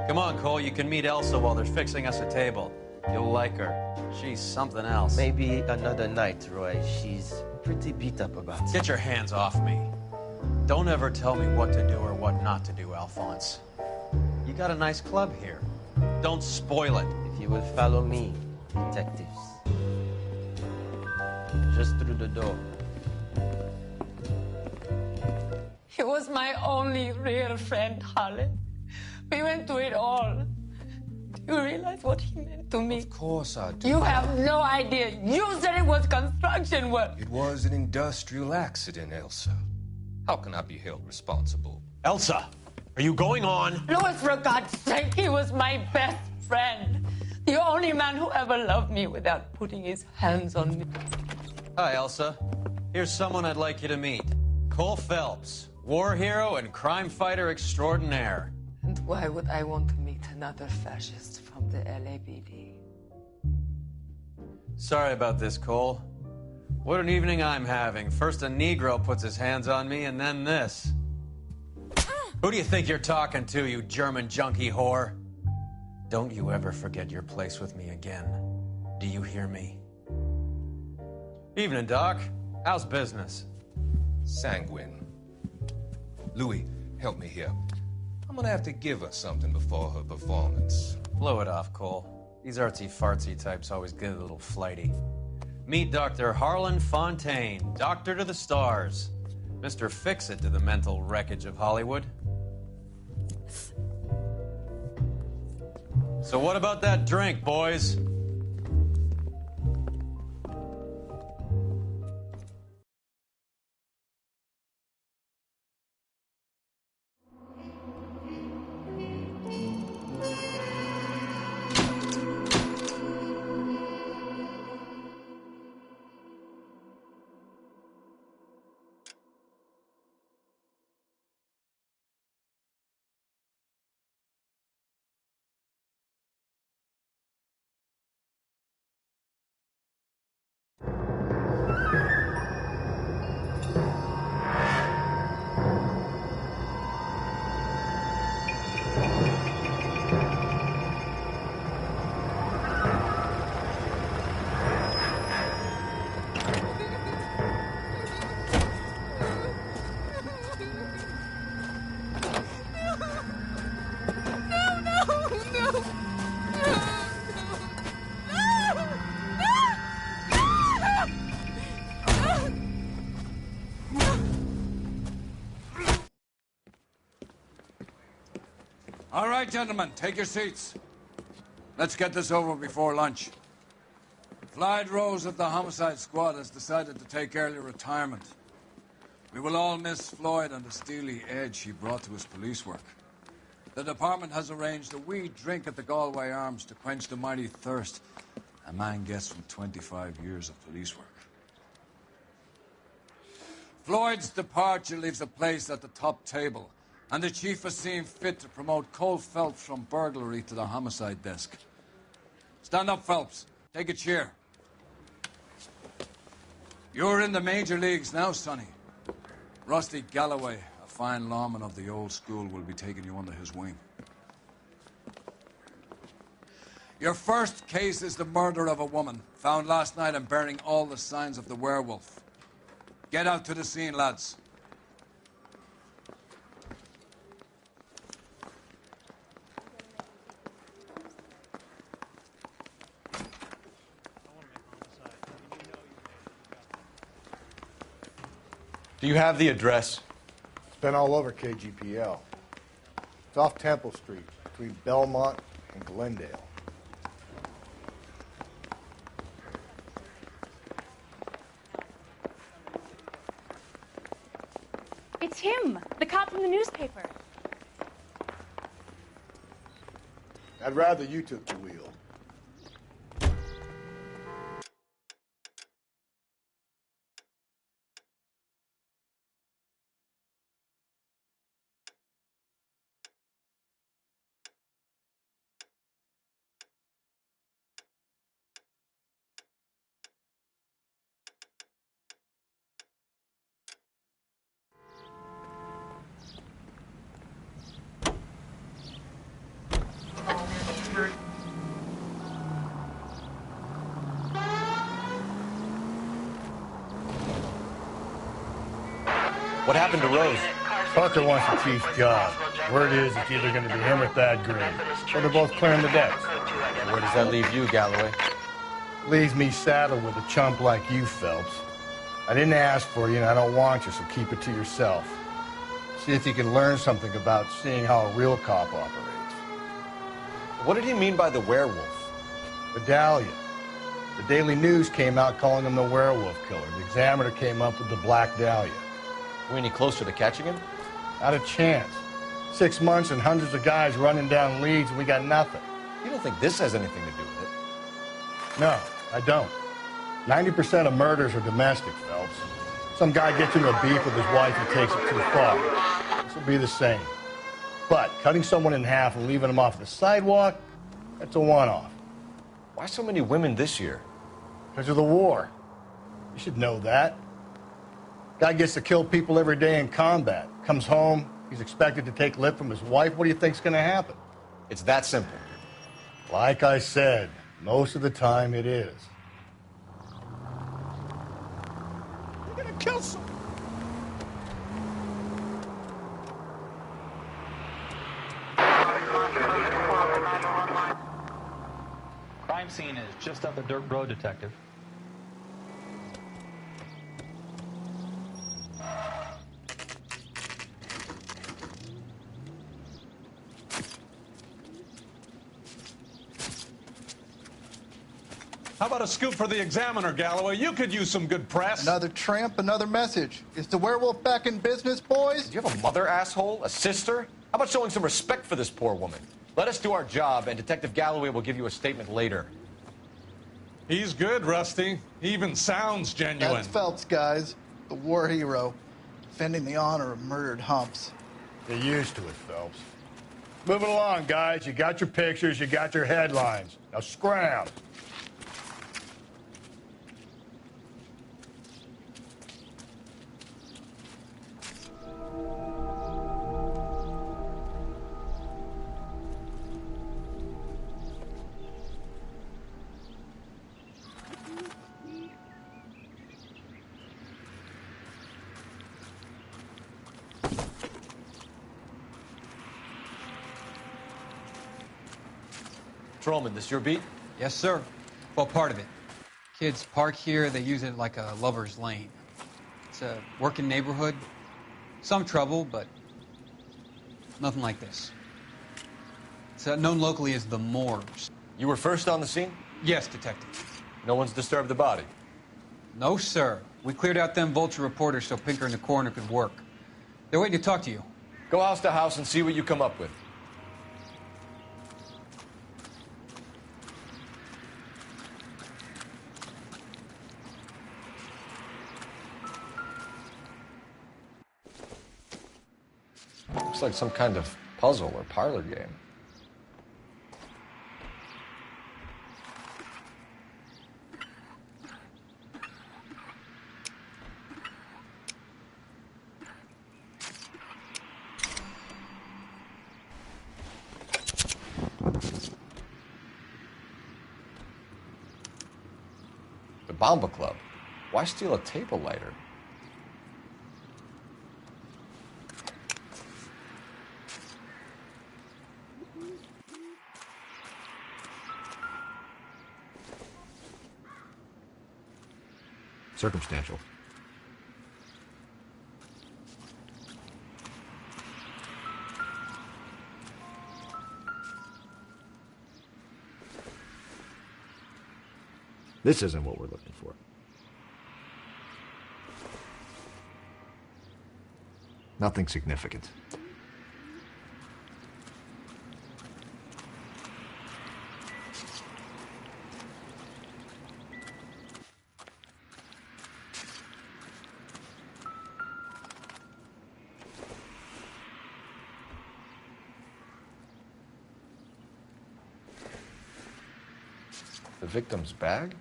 Come on, Cole. You can meet Elsa while they're fixing us a table. You'll like her. She's something else. Maybe another night, Roy. She's pretty beat up about it. Get your hands off me. Don't ever tell me what to do or what not to do, Alphonse. You got a nice club here. Don't spoil it. If you will follow me, detectives. Just through the door. He was my only real friend, Harlan. We went through it all. You realize what he meant to me? Of course I do. You have no idea. You said it was construction work. It was an industrial accident, Elsa. How can I be held responsible? Elsa, are you going on? Louis, for God's sake, he was my best friend. The only man who ever loved me without putting his hands on me. Hi, Elsa. Here's someone I'd like you to meet. Cole Phelps, war hero and crime fighter extraordinaire. And why would I want to meet another fascist from the LAPD? Sorry about this, Cole. What an evening I'm having. First a Negro puts his hands on me, and then this. Who do you think you're talking to, you German junkie whore? Don't you ever forget your place with me again. Do you hear me? Evening, Doc. How's business? Sanguine. Louis, help me here. I'm gonna have to give her something before her performance. Blow it off, Cole. These artsy-fartsy types always get a little flighty. Meet Dr. Harlan Fontaine, doctor to the stars. Mr. Fix-It to the mental wreckage of Hollywood. So what about that drink, boys? All right, gentlemen, take your seats. Let's get this over before lunch. Clyde Rose of the Homicide Squad has decided to take early retirement. We will all miss Floyd and the steely edge he brought to his police work. The department has arranged a wee drink at the Galway Arms to quench the mighty thirst a man gets from 25 years of police work. Floyd's departure leaves a place at the top table, and the chief has seen fit to promote Cole Phelps from burglary to the homicide desk. Stand up, Phelps. Take a chair. You're in the major leagues now, Sonny. Rusty Galloway, a fine lawman of the old school, will be taking you under his wing. Your first case is the murder of a woman, found last night and bearing all the signs of the werewolf. Get out to the scene, lads. Do you have the address? It's been all over KGPL. It's off Temple Street, between Belmont and Glendale. It's him, the cop from the newspaper. I'd rather you took the wheel. What happened to Rose? Parker wants the chief's job. Word is it's either going to be him or Thad Green. Or they're both clearing the decks. Where does that leave you, Galloway? Leaves me saddled with a chump like you, Phelps. I didn't ask for you, and I don't want you, so keep it to yourself. See if you can learn something about seeing how a real cop operates. What did he mean by the werewolf? The Dahlia. The Daily News came out calling him the werewolf killer. The Examiner came up with the Black Dahlia. Are we any closer to catching him? Not a chance. 6 months and hundreds of guys running down leads, and we got nothing. You don't think this has anything to do with it? No, I don't. 90% of murders are domestic, Phelps. Some guy gets into a beef with his wife and takes it too far. This will be the same. But cutting someone in half and leaving them off the sidewalk, that's a one-off. Why so many women this year? Because of the war. You should know that. Guy gets to kill people every day in combat. Comes home, he's expected to take lip from his wife. What do you think's going to happen? It's that simple. Like I said, most of the time it is. You're gonna kill someone. Crime scene is just up the dirt road, Detective. How about a scoop for the Examiner, Galloway? You could use some good press. Another tramp, another message. Is the werewolf back in business, boys? Do you have a mother, asshole? A sister? How about showing some respect for this poor woman? Let us do our job, and Detective Galloway will give you a statement later. He's good, Rusty. He even sounds genuine. That's Phelps, guys. The war hero. Defending the honor of murdered humps. Get used to it, Phelps. Moving along, guys. You got your pictures, you got your headlines. Now scram. Patrolman, this your beat? Yes, sir. Well, part of it. Kids park here, they use it like a lover's lane. It's a working neighborhood. Some trouble, but nothing like this. It's known locally as the Moors. You were first on the scene? Yes, Detective. No one's disturbed the body? No, sir. We cleared out them vulture reporters so Pinker and the coroner could work. They're waiting to talk to you. Go house to house and see what you come up with. Looks like some kind of puzzle or parlor game. The Bomba Club. Why steal a table lighter? Circumstantial. This isn't what we're looking for. Nothing significant. The victim's bag?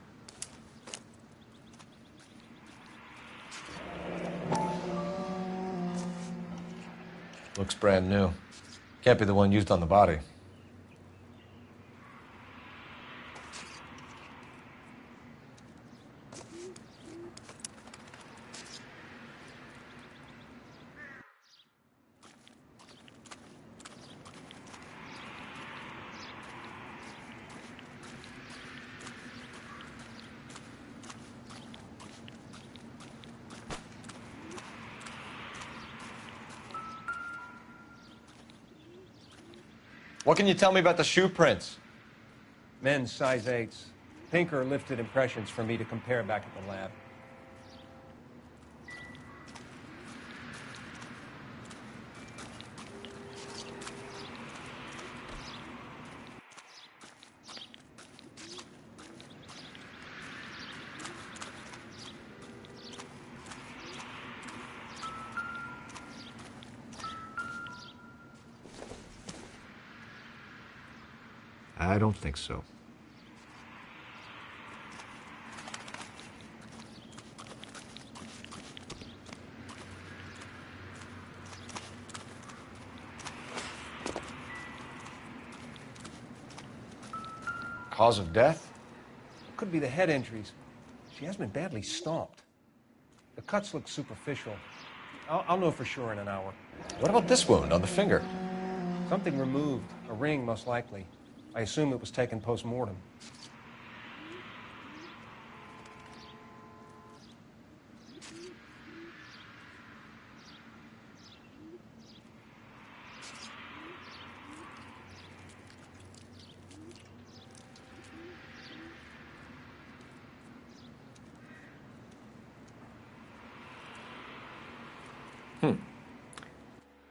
Looks brand new. Can't be the one used on the body. What can you tell me about the shoe prints? Men's size 8s. Pinker lifted impressions for me to compare back at the lab. I don't think so. Cause of death? Could be the head injuries. She has been badly stomped. The cuts look superficial. I'll know for sure in an hour. What about this wound on the finger? Something removed. A ring, most likely. I assume it was taken post-mortem.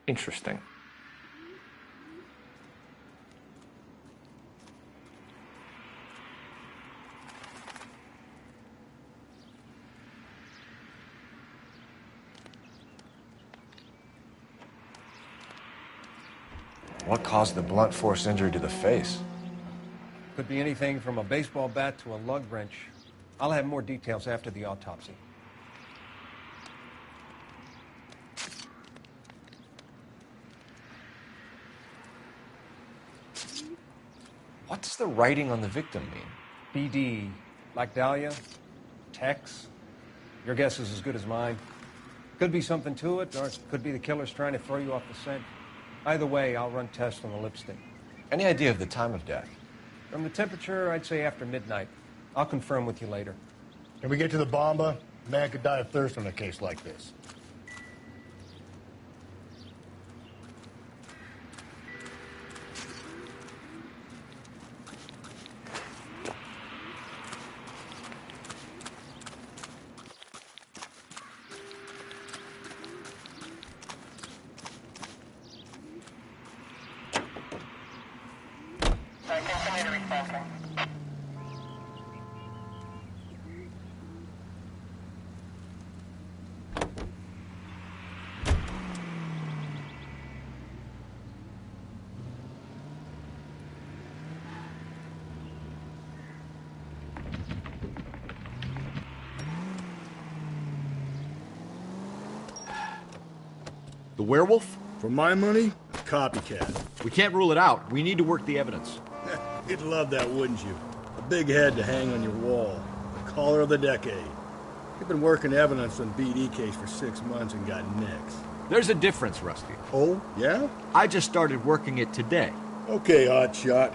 Interesting. What caused the blunt force injury to the face? Could be anything from a baseball bat to a lug wrench. I'll have more details after the autopsy. What does the writing on the victim mean? BD, like Dahlia, Tex. Your guess is as good as mine. Could be something to it, or it could be the killer's trying to throw you off the scent. Either way, I'll run tests on the lipstick. Any idea of the time of death? From the temperature, I'd say after midnight. I'll confirm with you later. Can we get to the bomba? A man could die of thirst on a case like this. The werewolf? For my money, a copycat. We can't rule it out. We need to work the evidence. You'd love that, wouldn't you? A big head to hang on your wall. The caller of the decade. You've been working evidence on BD case for 6 months and got nicks. There's a difference, Rusty. Oh, yeah? I just started working it today. Okay, hotshot.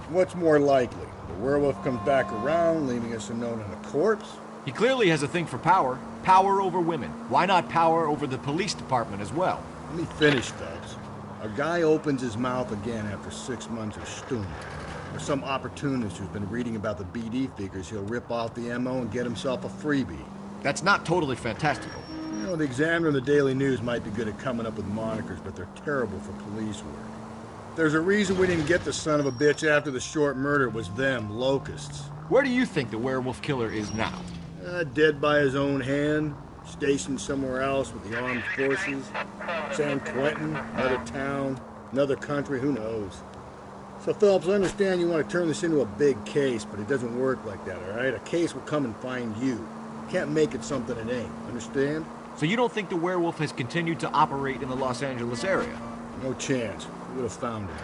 What's more likely? The werewolf comes back around, leaving us a note on a corpse? He clearly has a thing for power. Power over women. Why not power over the police department as well? Let me finish, Phelps. A guy opens his mouth again after 6 months of stewing. Or some opportunist who's been reading about the BD figures, he'll rip off the MO and get himself a freebie. That's not totally fantastical. You know, the Examiner and the Daily News might be good at coming up with monikers, but they're terrible for police work. There's a reason we didn't get the son of a bitch after the short murder. It was them, locusts. Where do you think the werewolf killer is now? Dead by his own hand, stationed somewhere else with the armed forces. San Quentin, another town, another country, who knows? So, Phelps, I understand you want to turn this into a big case, but it doesn't work like that, all right? A case will come and find you. You can't make it something it ain't, understand? So you don't think the werewolf has continued to operate in the Los Angeles area? No chance. We would have found him.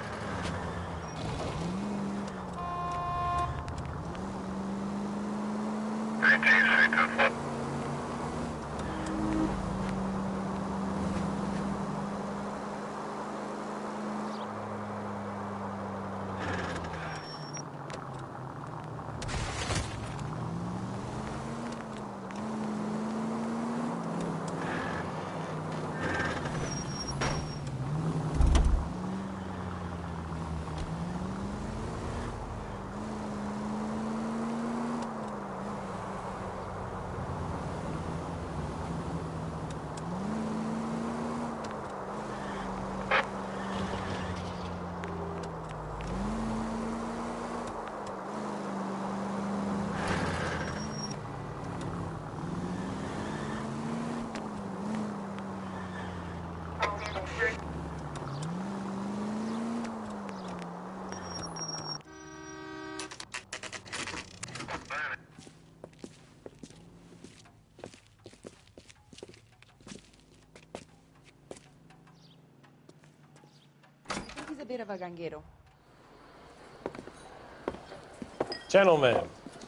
He's a bit of a ganguero. Gentlemen,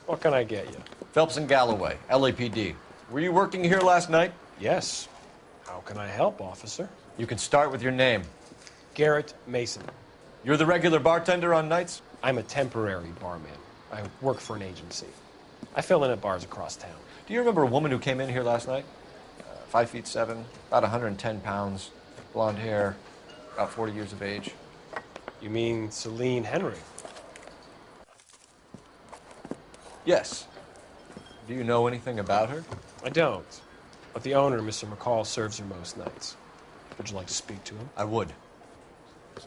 what can I get you? Phelps and Galloway, LAPD. Were you working here last night? Yes. How can I help, officer? You can start with your name. Garrett Mason. You're the regular bartender on nights? I'm a temporary barman. I work for an agency. I fill in at bars across town. Do you remember a woman who came in here last night? 5'7", about 110 pounds, blonde hair, about 40 years of age. You mean Celine Henry? Yes. Do you know anything about her? I don't. But the owner, Mr. McCall, serves her most nights. Would you like to speak to him? I would.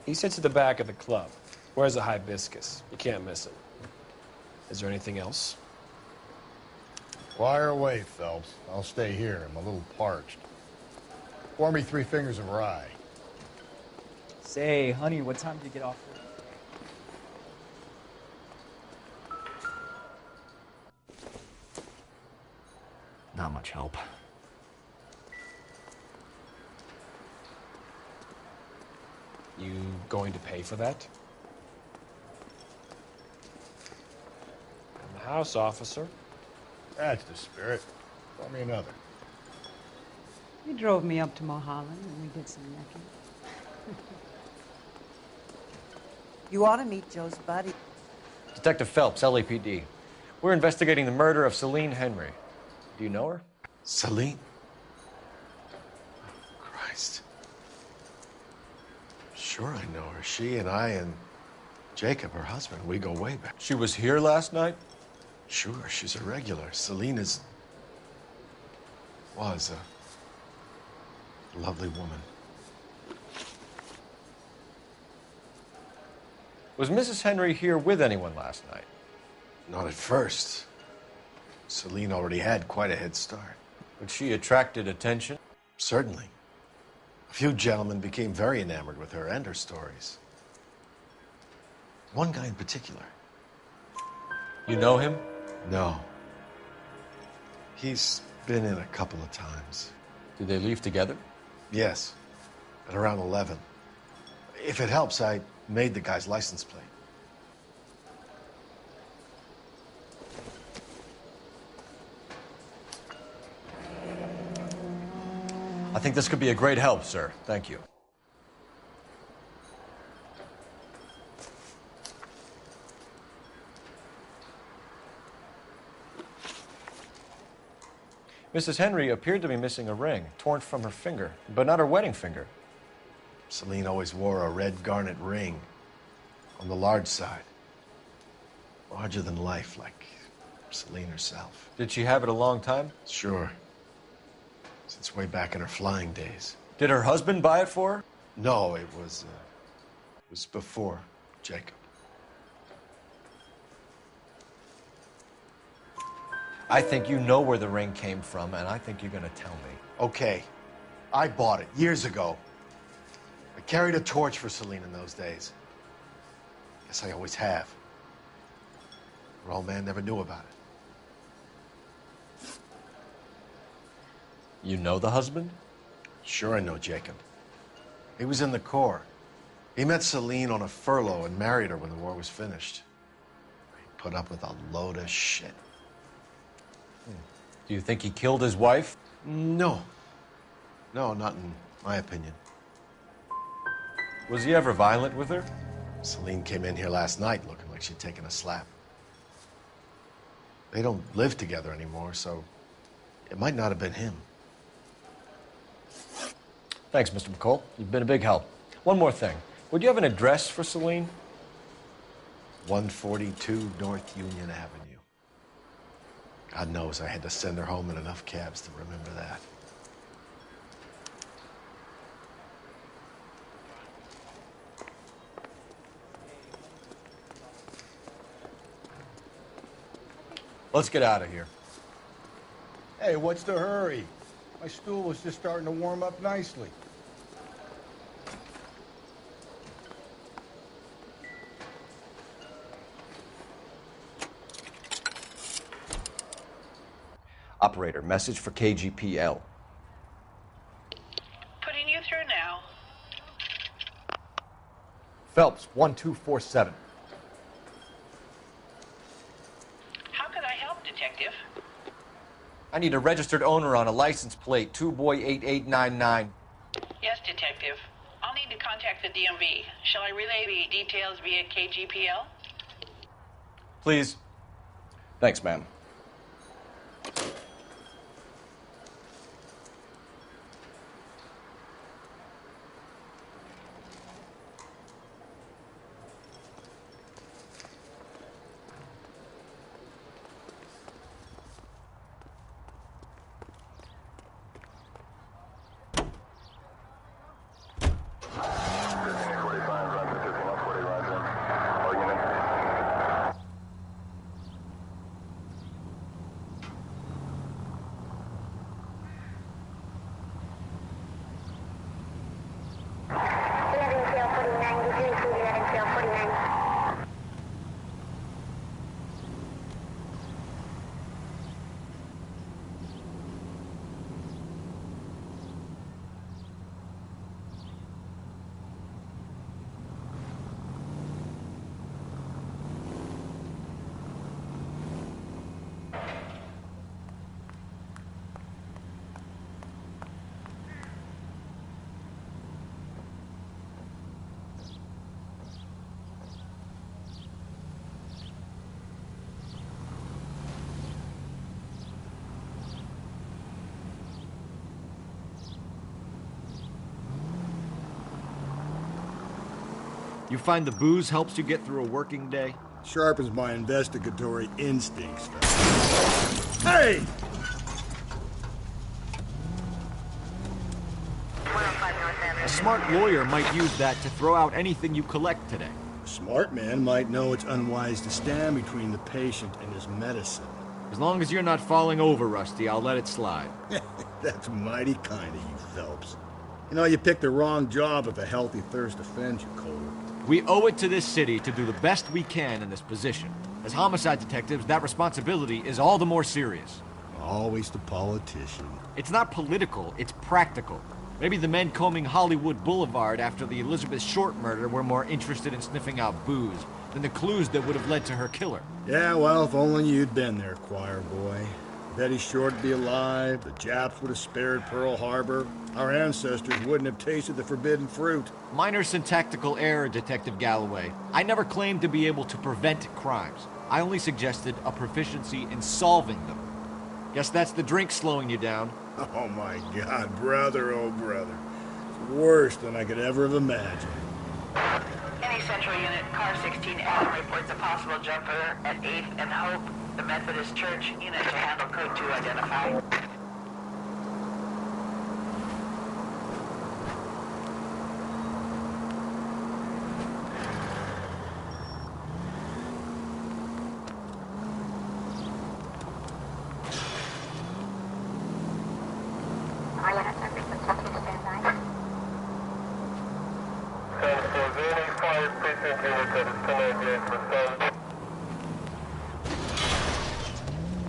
He sits at the back of the club. Wears a hibiscus. You can't miss him. Is there anything else? Fire away, Phelps. I'll stay here. I'm a little parched. Pour me 3 fingers of rye. Say, honey, what time do you get off work? Not much help. You going to pay for that? In the house, officer. That's the spirit. Pour me another. You drove me up to Mulholland and we did some necking. You ought to meet Joe's buddy. Detective Phelps, LAPD. We're investigating the murder of Celine Henry. Do you know her? Celine? Oh, Christ. Sure I know her. She and I and Jacob, her husband, we go way back. She was here last night? Sure, she's a regular. Celine was a lovely woman. Was Mrs. Henry here with anyone last night? Not at first. Celine already had quite a head start. But she attracted attention? Certainly. A few gentlemen became very enamored with her and her stories. One guy in particular. You know him? No. He's been in a couple of times. Did they leave together? Yes. At around 11. If it helps, I made the guy's license plate. I think this could be a great help, sir. Thank you. Mrs. Henry appeared to be missing a ring, torn from her finger, but not her wedding finger. Celine always wore a red garnet ring on the large side. Larger than life, like Celine herself. Did she have it a long time? Sure. Since way back in her flying days. Did her husband buy it for her? No, it was before Jacob. I think you know where the ring came from, and I think you're going to tell me. Okay. I bought it years ago. I carried a torch for Celine in those days. Guess I always have. Her old man never knew about it. You know the husband? Sure I know Jacob. He was in the Corps. He met Celine on a furlough and married her when the war was finished. He put up with a load of shit. Do you think he killed his wife? No. No, not in my opinion. Was he ever violent with her? Celine came in here last night looking like she'd taken a slap. They don't live together anymore, so it might not have been him. Thanks, Mr. McCall. You've been a big help. One more thing. Would you have an address for Celine? 142 North Union Avenue. God knows I had to send her home in enough cabs to remember that. Let's get out of here. Hey, what's the hurry? My stool was just starting to warm up nicely. Operator, message for KGPL. Putting you through now. Phelps, 1247. How could I help, Detective? I need a registered owner on a license plate, 2boy8899. Yes, Detective. I'll need to contact the DMV. Shall I relay the details via KGPL? Please. Thanks, ma'am. You find the booze helps you get through a working day? Sharpens my investigatory instincts. Hey! A smart lawyer might use that to throw out anything you collect today. A smart man might know it's unwise to stand between the patient and his medicine. As long as you're not falling over, Rusty, I'll let it slide. That's mighty kind of you, Phelps. You know, you picked the wrong job if a healthy thirst offends you, Cole. We owe it to this city to do the best we can in this position. As homicide detectives, that responsibility is all the more serious. Always the politician. It's not political, it's practical. Maybe the men combing Hollywood Boulevard after the Elizabeth Short murder were more interested in sniffing out booze than the clues that would have led to her killer. Yeah, well, if only you'd been there, choir boy. Betty Short would be alive, the Japs would have spared Pearl Harbor, our ancestors wouldn't have tasted the forbidden fruit. Minor syntactical error, Detective Galloway. I never claimed to be able to prevent crimes. I only suggested a proficiency in solving them. Guess that's the drink slowing you down. Oh my God, brother, oh brother. It's worse than I could ever have imagined. Any Central Unit, Car 16L reports a possible jumper at 8th and Hope. The Methodist Church unit to handle code 2 identify.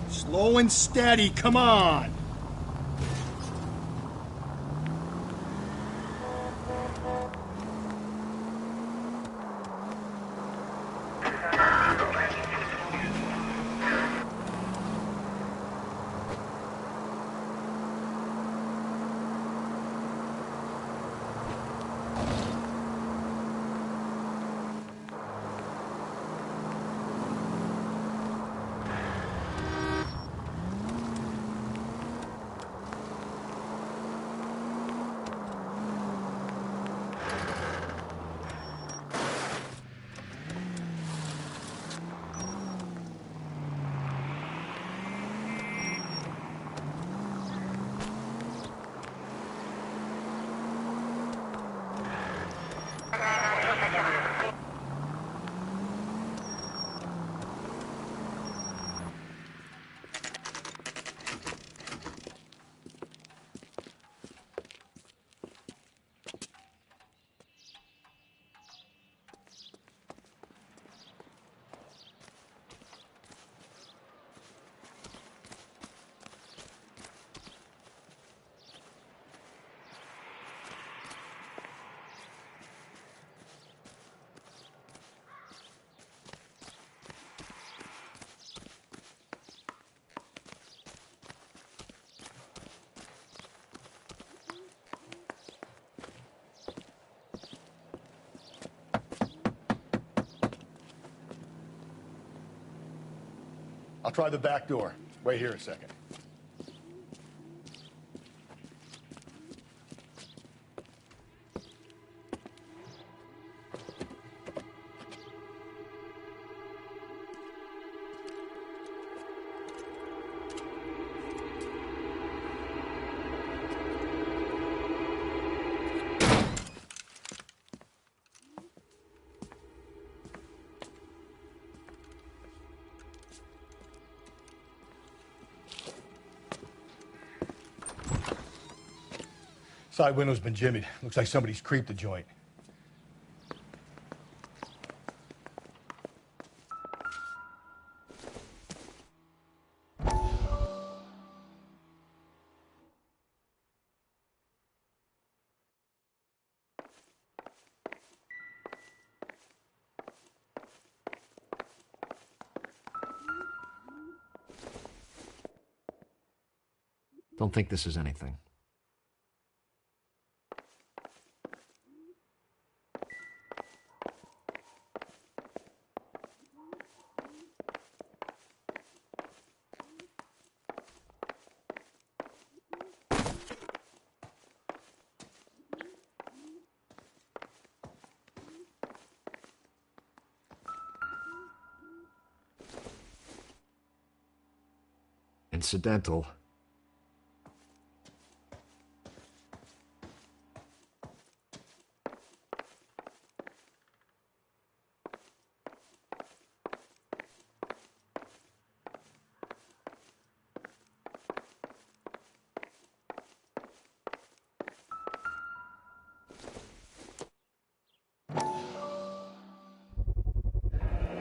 Slow and steady, come on! I'll try the back door. Wait here a second. Side window's been jimmied. Looks like somebody's creeped the joint. Don't think this is anything. Incidental.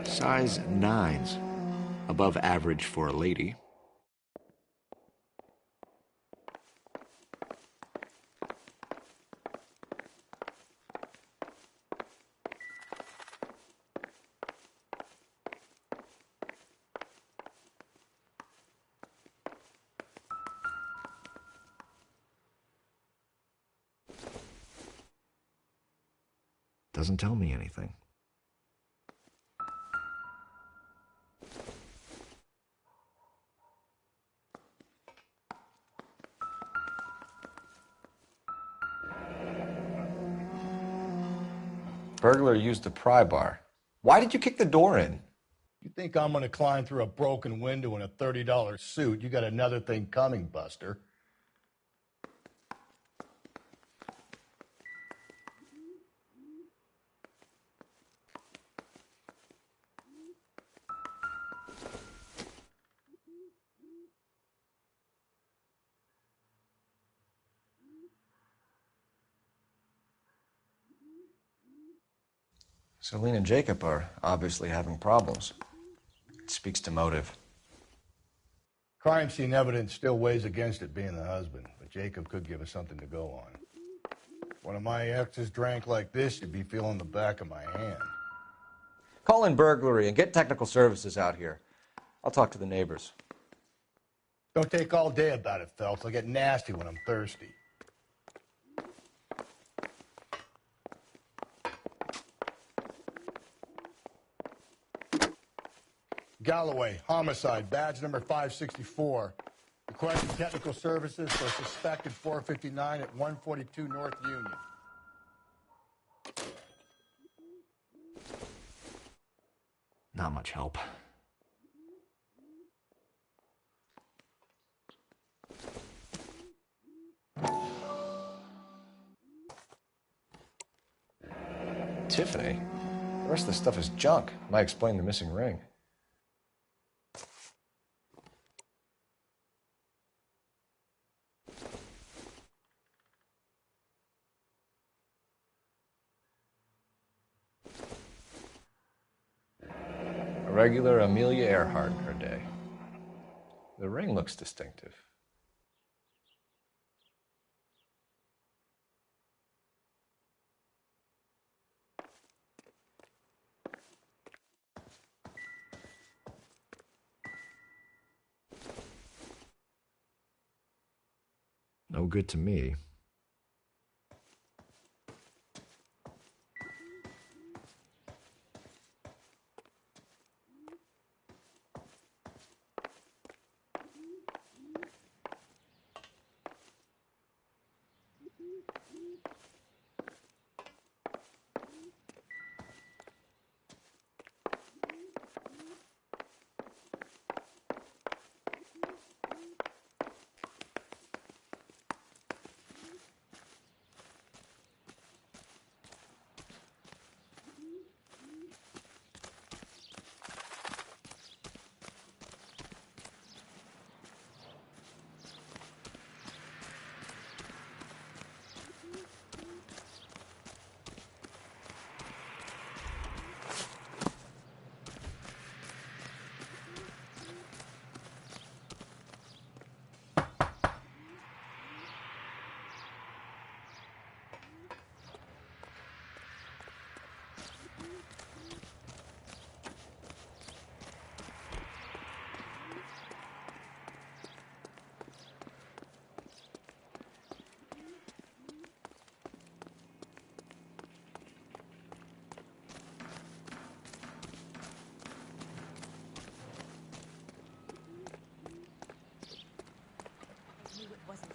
Size 9s. Above average for a lady. Doesn't tell me anything. Burglar used a pry bar. Why did you kick the door in? You think I'm gonna climb through a broken window in a $30 suit? You got another thing coming, Buster. Celine and Jacob are obviously having problems. It speaks to motive. Crime scene evidence still weighs against it being the husband, but Jacob could give us something to go on. If one of my exes drank like this, you'd be feeling the back of my hand. Call in burglary and get technical services out here. I'll talk to the neighbors. Don't take all day about it, Phelps. I'll get nasty when I'm thirsty. Galloway, homicide, badge number 564. Requesting technical services for suspected 459 at 142 North Union. Not much help. Tiffany? The rest of the stuff is junk. Might explain the missing ring. A regular Amelia Earhart in her day. The ring looks distinctive. No good to me.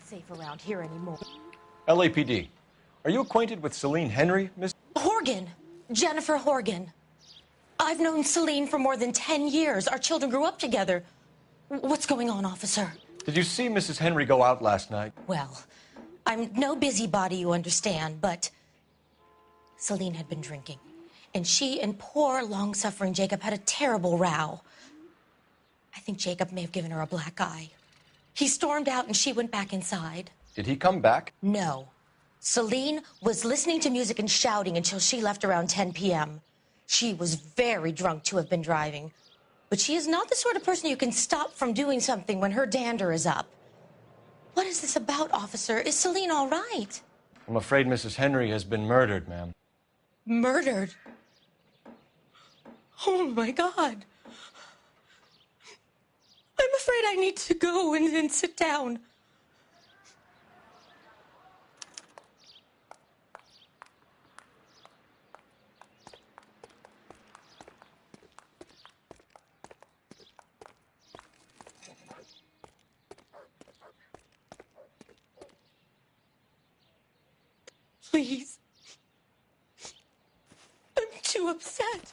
safe around here anymore. LAPD, are you acquainted with Celine Henry, Miss? Horgan. Jennifer Horgan. I've known Celine for more than 10 years. Our children grew up together. What's going on, officer? Did you see Mrs. Henry go out last night? Well, I'm no busybody, you understand, but Celine had been drinking. And she and poor, long-suffering Jacob had a terrible row. I think Jacob may have given her a black eye. He stormed out and she went back inside. Did he come back? No. Celine was listening to music and shouting until she left around 10 p.m. She was very drunk to have been driving. But she is not the sort of person you can stop from doing something when her dander is up. What is this about, officer? Is Celine all right? I'm afraid Mrs. Henry has been murdered, ma'am. Murdered? Oh, my God. I'm afraid I need to go and sit down. Please. I'm too upset.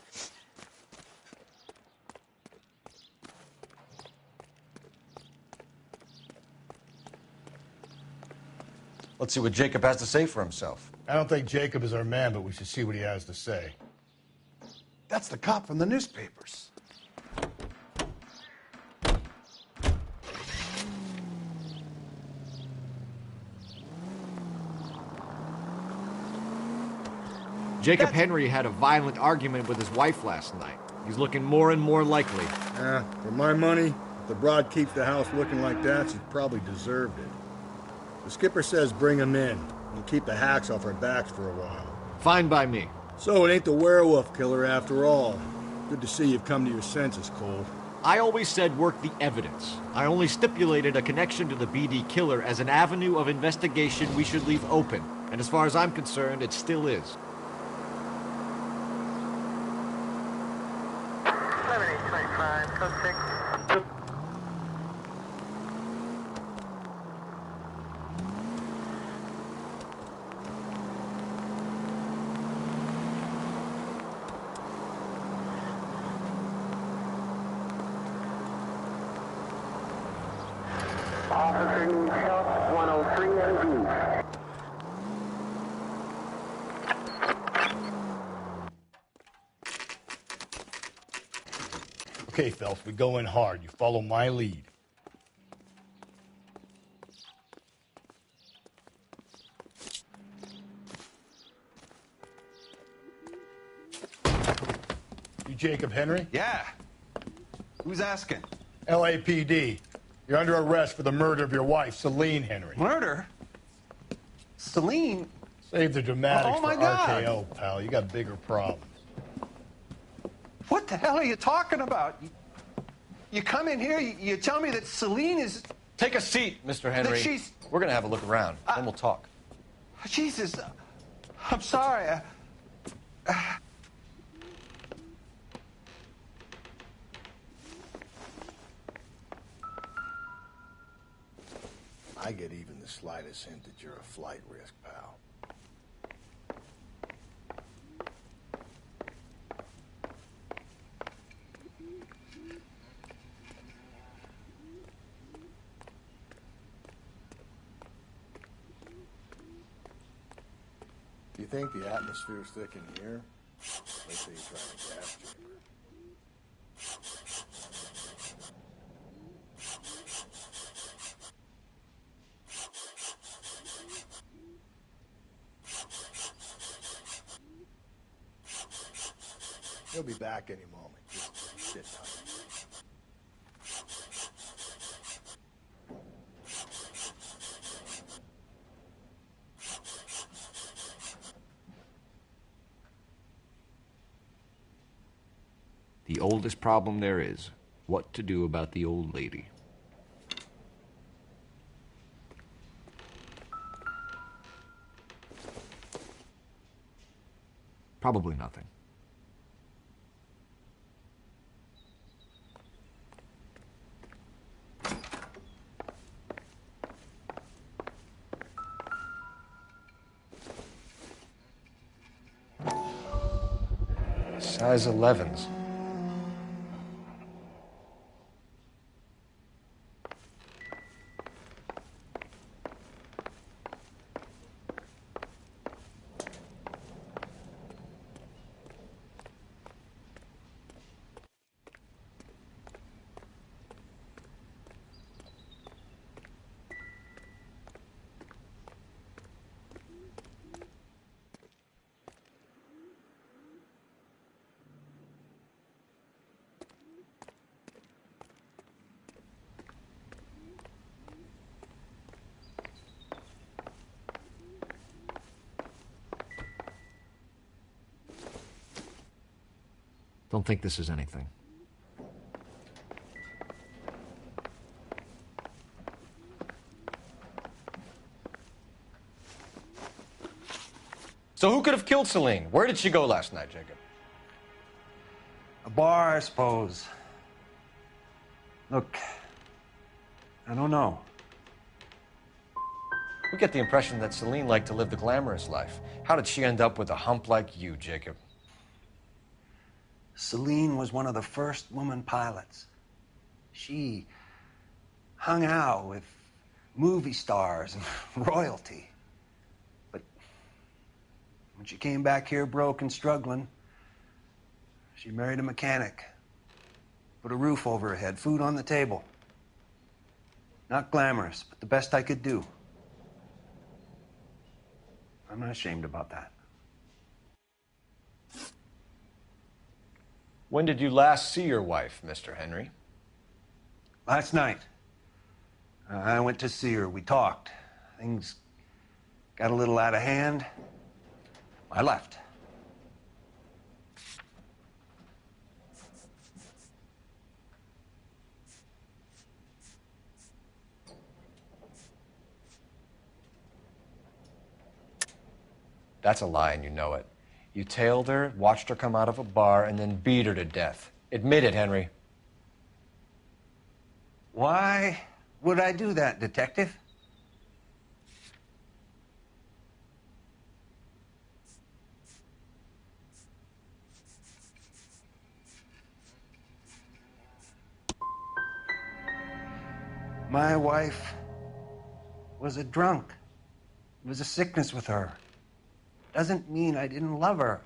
Let's see what Jacob has to say for himself. I don't think Jacob is our man, but we should see what he has to say. That's the cop from the newspapers. Jacob Henry had a violent argument with his wife last night. He's looking more and more likely. For my money, if the broad keeps the house looking like that, she's probably deserved it. The skipper says bring him in and keep the hacks off our backs for a while. Fine by me. So it ain't the werewolf killer after all. Good to see you've come to your senses, Cole. I always said work the evidence. I only stipulated a connection to the BD killer as an avenue of investigation we should leave open. And as far as I'm concerned, it still is. 11-825, code 6. Officer needs help, 103 MD. Okay, Phelps, we go in hard. You follow my lead. You Jacob Henry? Yeah. Who's asking? LAPD. You're under arrest for the murder of your wife, Celine Henry. Murder? Celine? Save the dramatics Oh, my for God. RKO, pal. You got bigger problems. What the hell are you talking about? You come in here, you tell me that Celine is... Take a seat, Mr. Henry. That she's... We're going to have a look around, then we'll talk. Jesus, I'm sorry. I get even the slightest hint that you're a flight risk, pal. Do you think the atmosphere's thick in here? Let's say you try to gas chamber. He'll be back any moment. Just sit tight. The oldest problem there is, what to do about the old lady. Probably nothing. Size 11s. Don't think this is anything. So who could have killed Celine? Where did she go last night, Jacob? A bar, I suppose. Look, I don't know. We get the impression that Celine liked to live the glamorous life. How did she end up with a hump like you, Jacob? Celine was one of the first woman pilots. She hung out with movie stars and royalty. But when she came back here broke and struggling, she married a mechanic. Put a roof over her head, food on the table. Not glamorous, but the best I could do. I'm not ashamed about that. When did you last see your wife, Mr. Henry? Last night. I went to see her. We talked. Things got a little out of hand. I left. That's a lie, and you know it. You tailed her, watched her come out of a bar, and then beat her to death. Admit it, Henry. Why would I do that, Detective? My wife was a drunk. It was a sickness with her. Doesn't mean I didn't love her.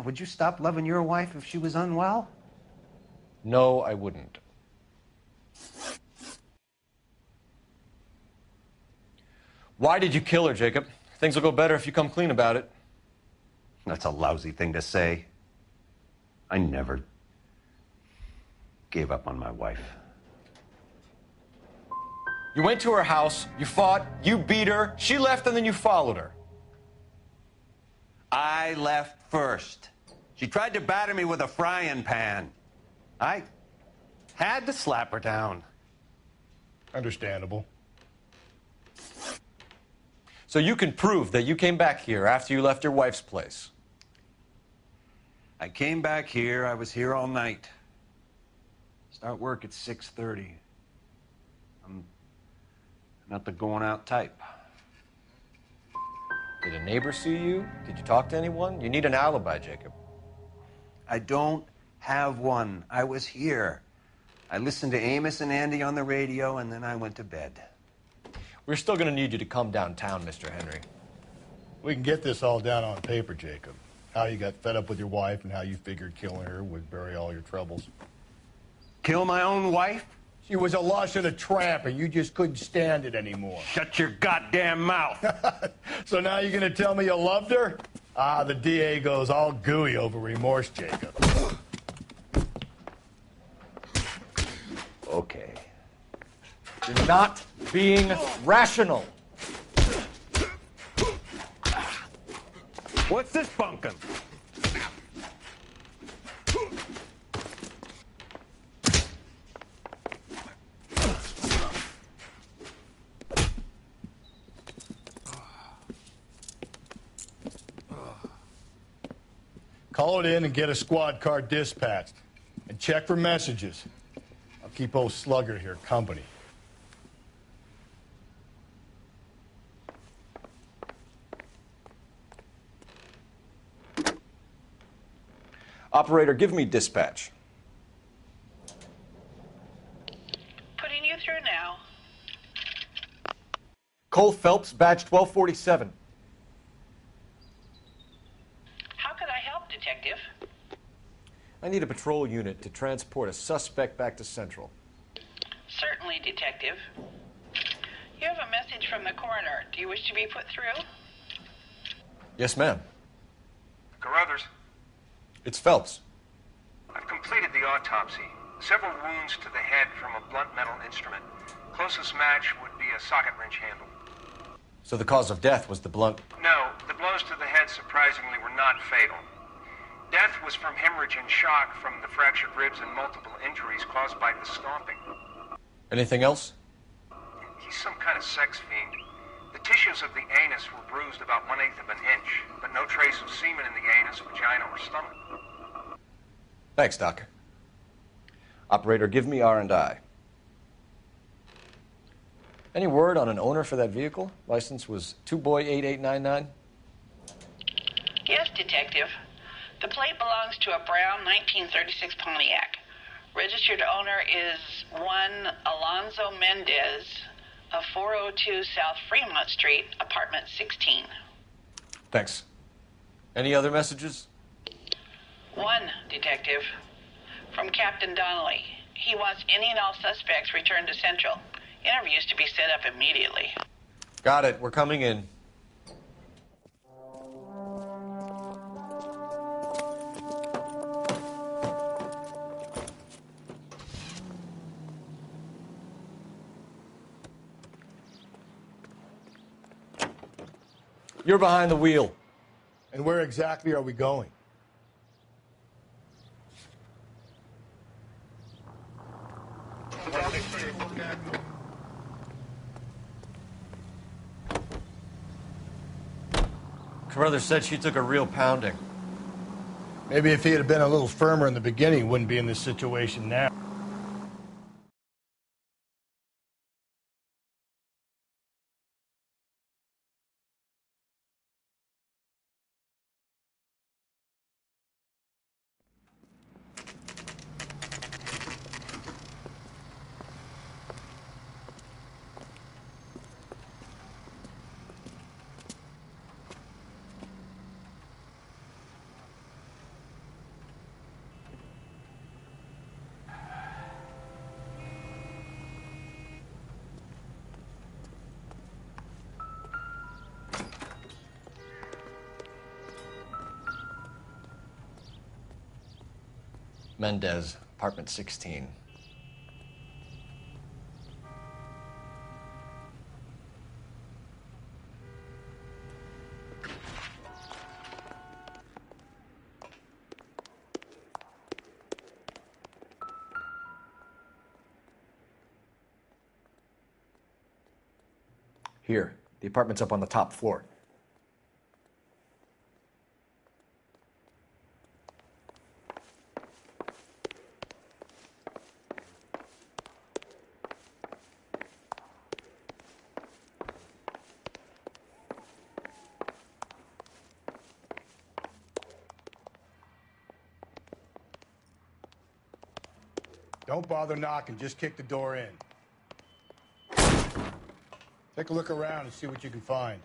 Would you stop loving your wife if she was unwell? No, I wouldn't. Why did you kill her, Jacob? Things will go better if you come clean about it. That's a lousy thing to say. I never gave up on my wife. You went to her house, you fought, you beat her, she left, and then you followed her. I left first. She tried to batter me with a frying pan. I had to slap her down. Understandable. So you can prove that you came back here after you left your wife's place. I came back here. I was here all night. Start work at 6:30. I'm not the going out type. Did a neighbor see you? Did you talk to anyone? You need an alibi, Jacob. I don't have one. I was here. I listened to Amos and Andy on the radio, and then I went to bed. We're still going to need you to come downtown, Mr. Henry. We can get this all down on paper, Jacob. How you got fed up with your wife and how you figured killing her would bury all your troubles. Kill my own wife? She was a lush and a tramp, and you just couldn't stand it anymore. Shut your goddamn mouth. So now you're going to tell me you loved her? Ah, the DA goes all gooey over remorse, Jacob. Okay. You're not being rational. What's this bunkum? Call it in and get a squad car dispatched. And check for messages. I'll keep old Slugger here company. Operator, give me dispatch. Putting you through now. Cole Phelps, badge 1247. How could I help, Detective? I need a patrol unit to transport a suspect back to Central. Certainly, Detective. You have a message from the coroner. Do you wish to be put through? Yes, ma'am. Carruthers, It's Phelps. I've completed the autopsy. Several wounds to the head from a blunt metal instrument. Closest match would be a socket wrench handle. So the cause of death was the blunt. No, the blows to the head surprisingly were not fatal. Death was from hemorrhage and shock from the fractured ribs and multiple injuries caused by the stomping. Anything else? He's some kind of sex fiend. The tissues of the anus were bruised about 1/8 of an inch, but no trace of semen in the anus, vagina, or stomach. Thanks, Doc. Operator, give me R&I. Any word on an owner for that vehicle? License was 2boy8899. Yes, Detective. The plate belongs to a brown 1936 Pontiac. Registered owner is one Alonzo Mendez of 402 South Fremont Street, apartment 16. Thanks. Any other messages? One, Detective. From Captain Donnelly. He wants any and all suspects returned to Central. Interviews to be set up immediately. Got it. We're coming in. You're behind the wheel. And where exactly are we going? Carruthers said she took a real pounding. Maybe if he had been a little firmer in the beginning, he wouldn't be in this situation now. Mendez, apartment 16. Here, the apartment's up on the top floor. Don't bother knocking, just kick the door in. Take a look around and see what you can find.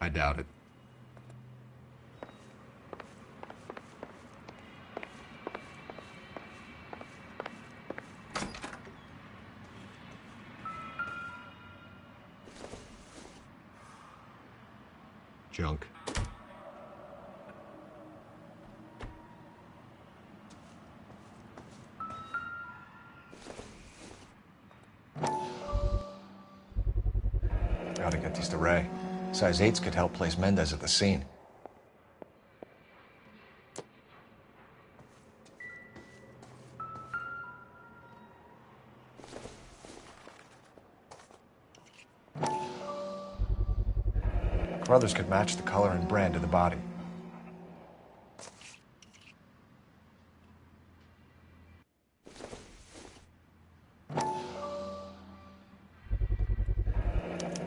I doubt it. Junk. Gotta get these to Ray. Size 8s could help place Mendez at the scene. Brothers could match the color and brand of the body.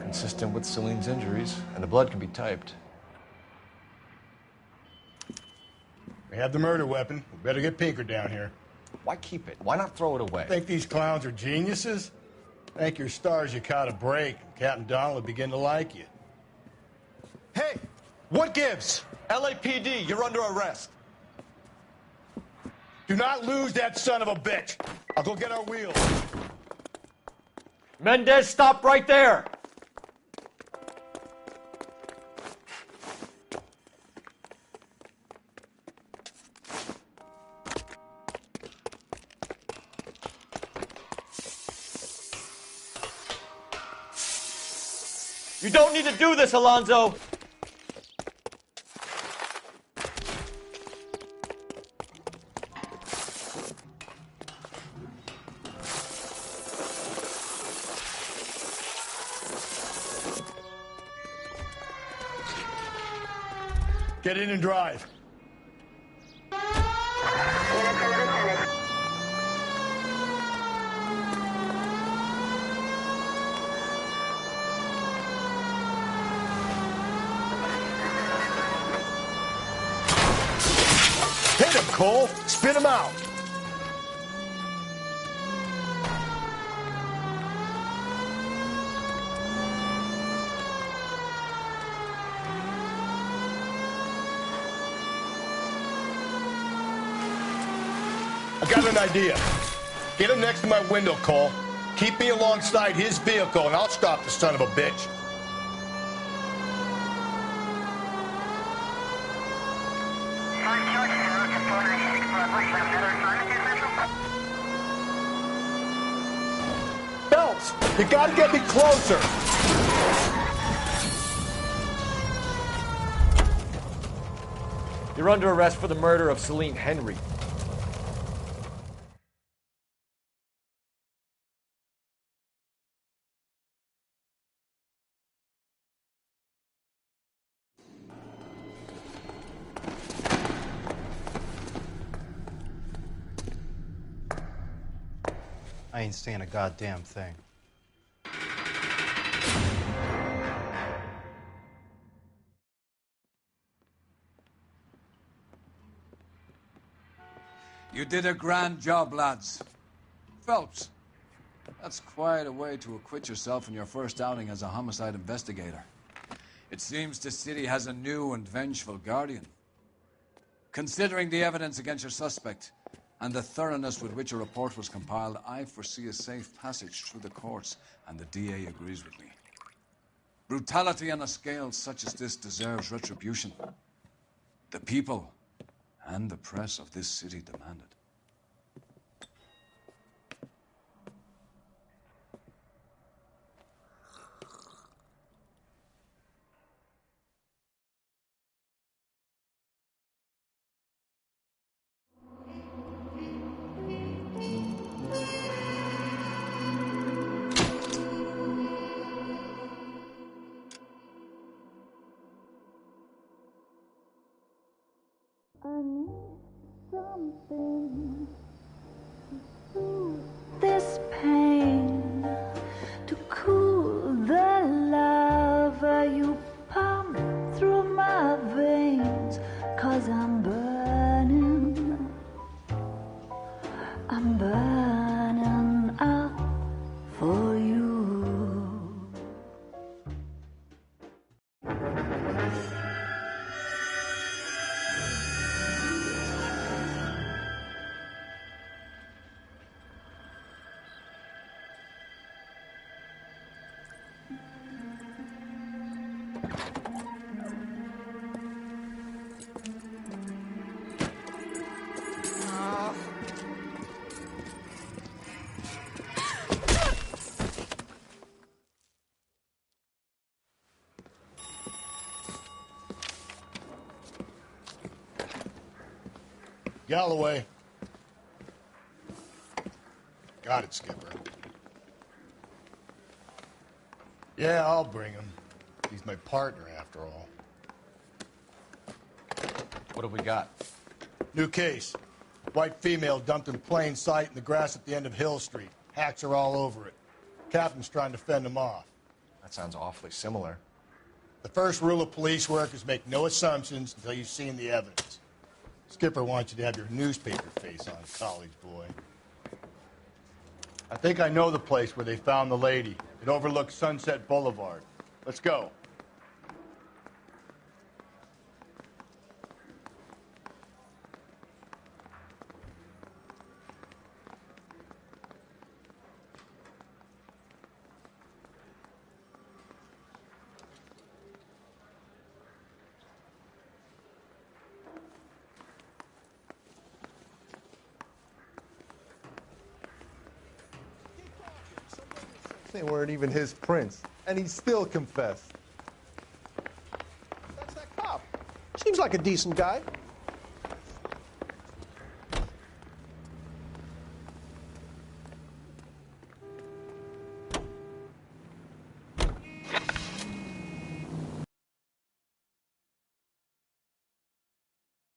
Consistent with Celine's injuries, and the blood can be typed. We have the murder weapon. We better get Pinker down here. Why keep it? Why not throw it away? Think these clowns are geniuses? Thank your stars you caught a break, and Captain Donald will begin to like you. Hey! What gives? LAPD, you're under arrest. Do not lose that son of a bitch. I'll go get our wheels. Mendez, stop right there! You don't need to do this, Alonzo! Get in and drive. Hit him, Cole. Spit him out. I got an idea. Get him next to my window, Cole. Keep me alongside his vehicle, and I'll stop the son of a bitch. Phelps, you gotta get me closer. You're under arrest for the murder of Celine Henry. I ain't saying a goddamn thing. You did a grand job, lads. Phelps, that's quite a way to acquit yourself in your first outing as a homicide investigator. It seems the city has a new and vengeful guardian. Considering the evidence against your suspect and the thoroughness with which a report was compiled, I foresee a safe passage through the courts, and the DA agrees with me. Brutality on a scale such as this deserves retribution. The people and the press of this city demand it. I need something to soothe this pain, to cool the lava you pump through my veins, 'cause I'm burning up for you. Galloway. Got it, Skipper. Yeah, I'll bring him. He's my partner, after all. What have we got? New case. White female dumped in plain sight in the grass at the end of Hill Street. Hacks are all over it. Captain's trying to fend them off. That sounds awfully similar. The first rule of police work is make no assumptions until you've seen the evidence. Skipper wants you to have your newspaper face on, college boy. I think I know the place where they found the lady. It overlooks Sunset Boulevard. Let's go. They weren't even his prints, and he still confessed. That's that cop. Seems like a decent guy.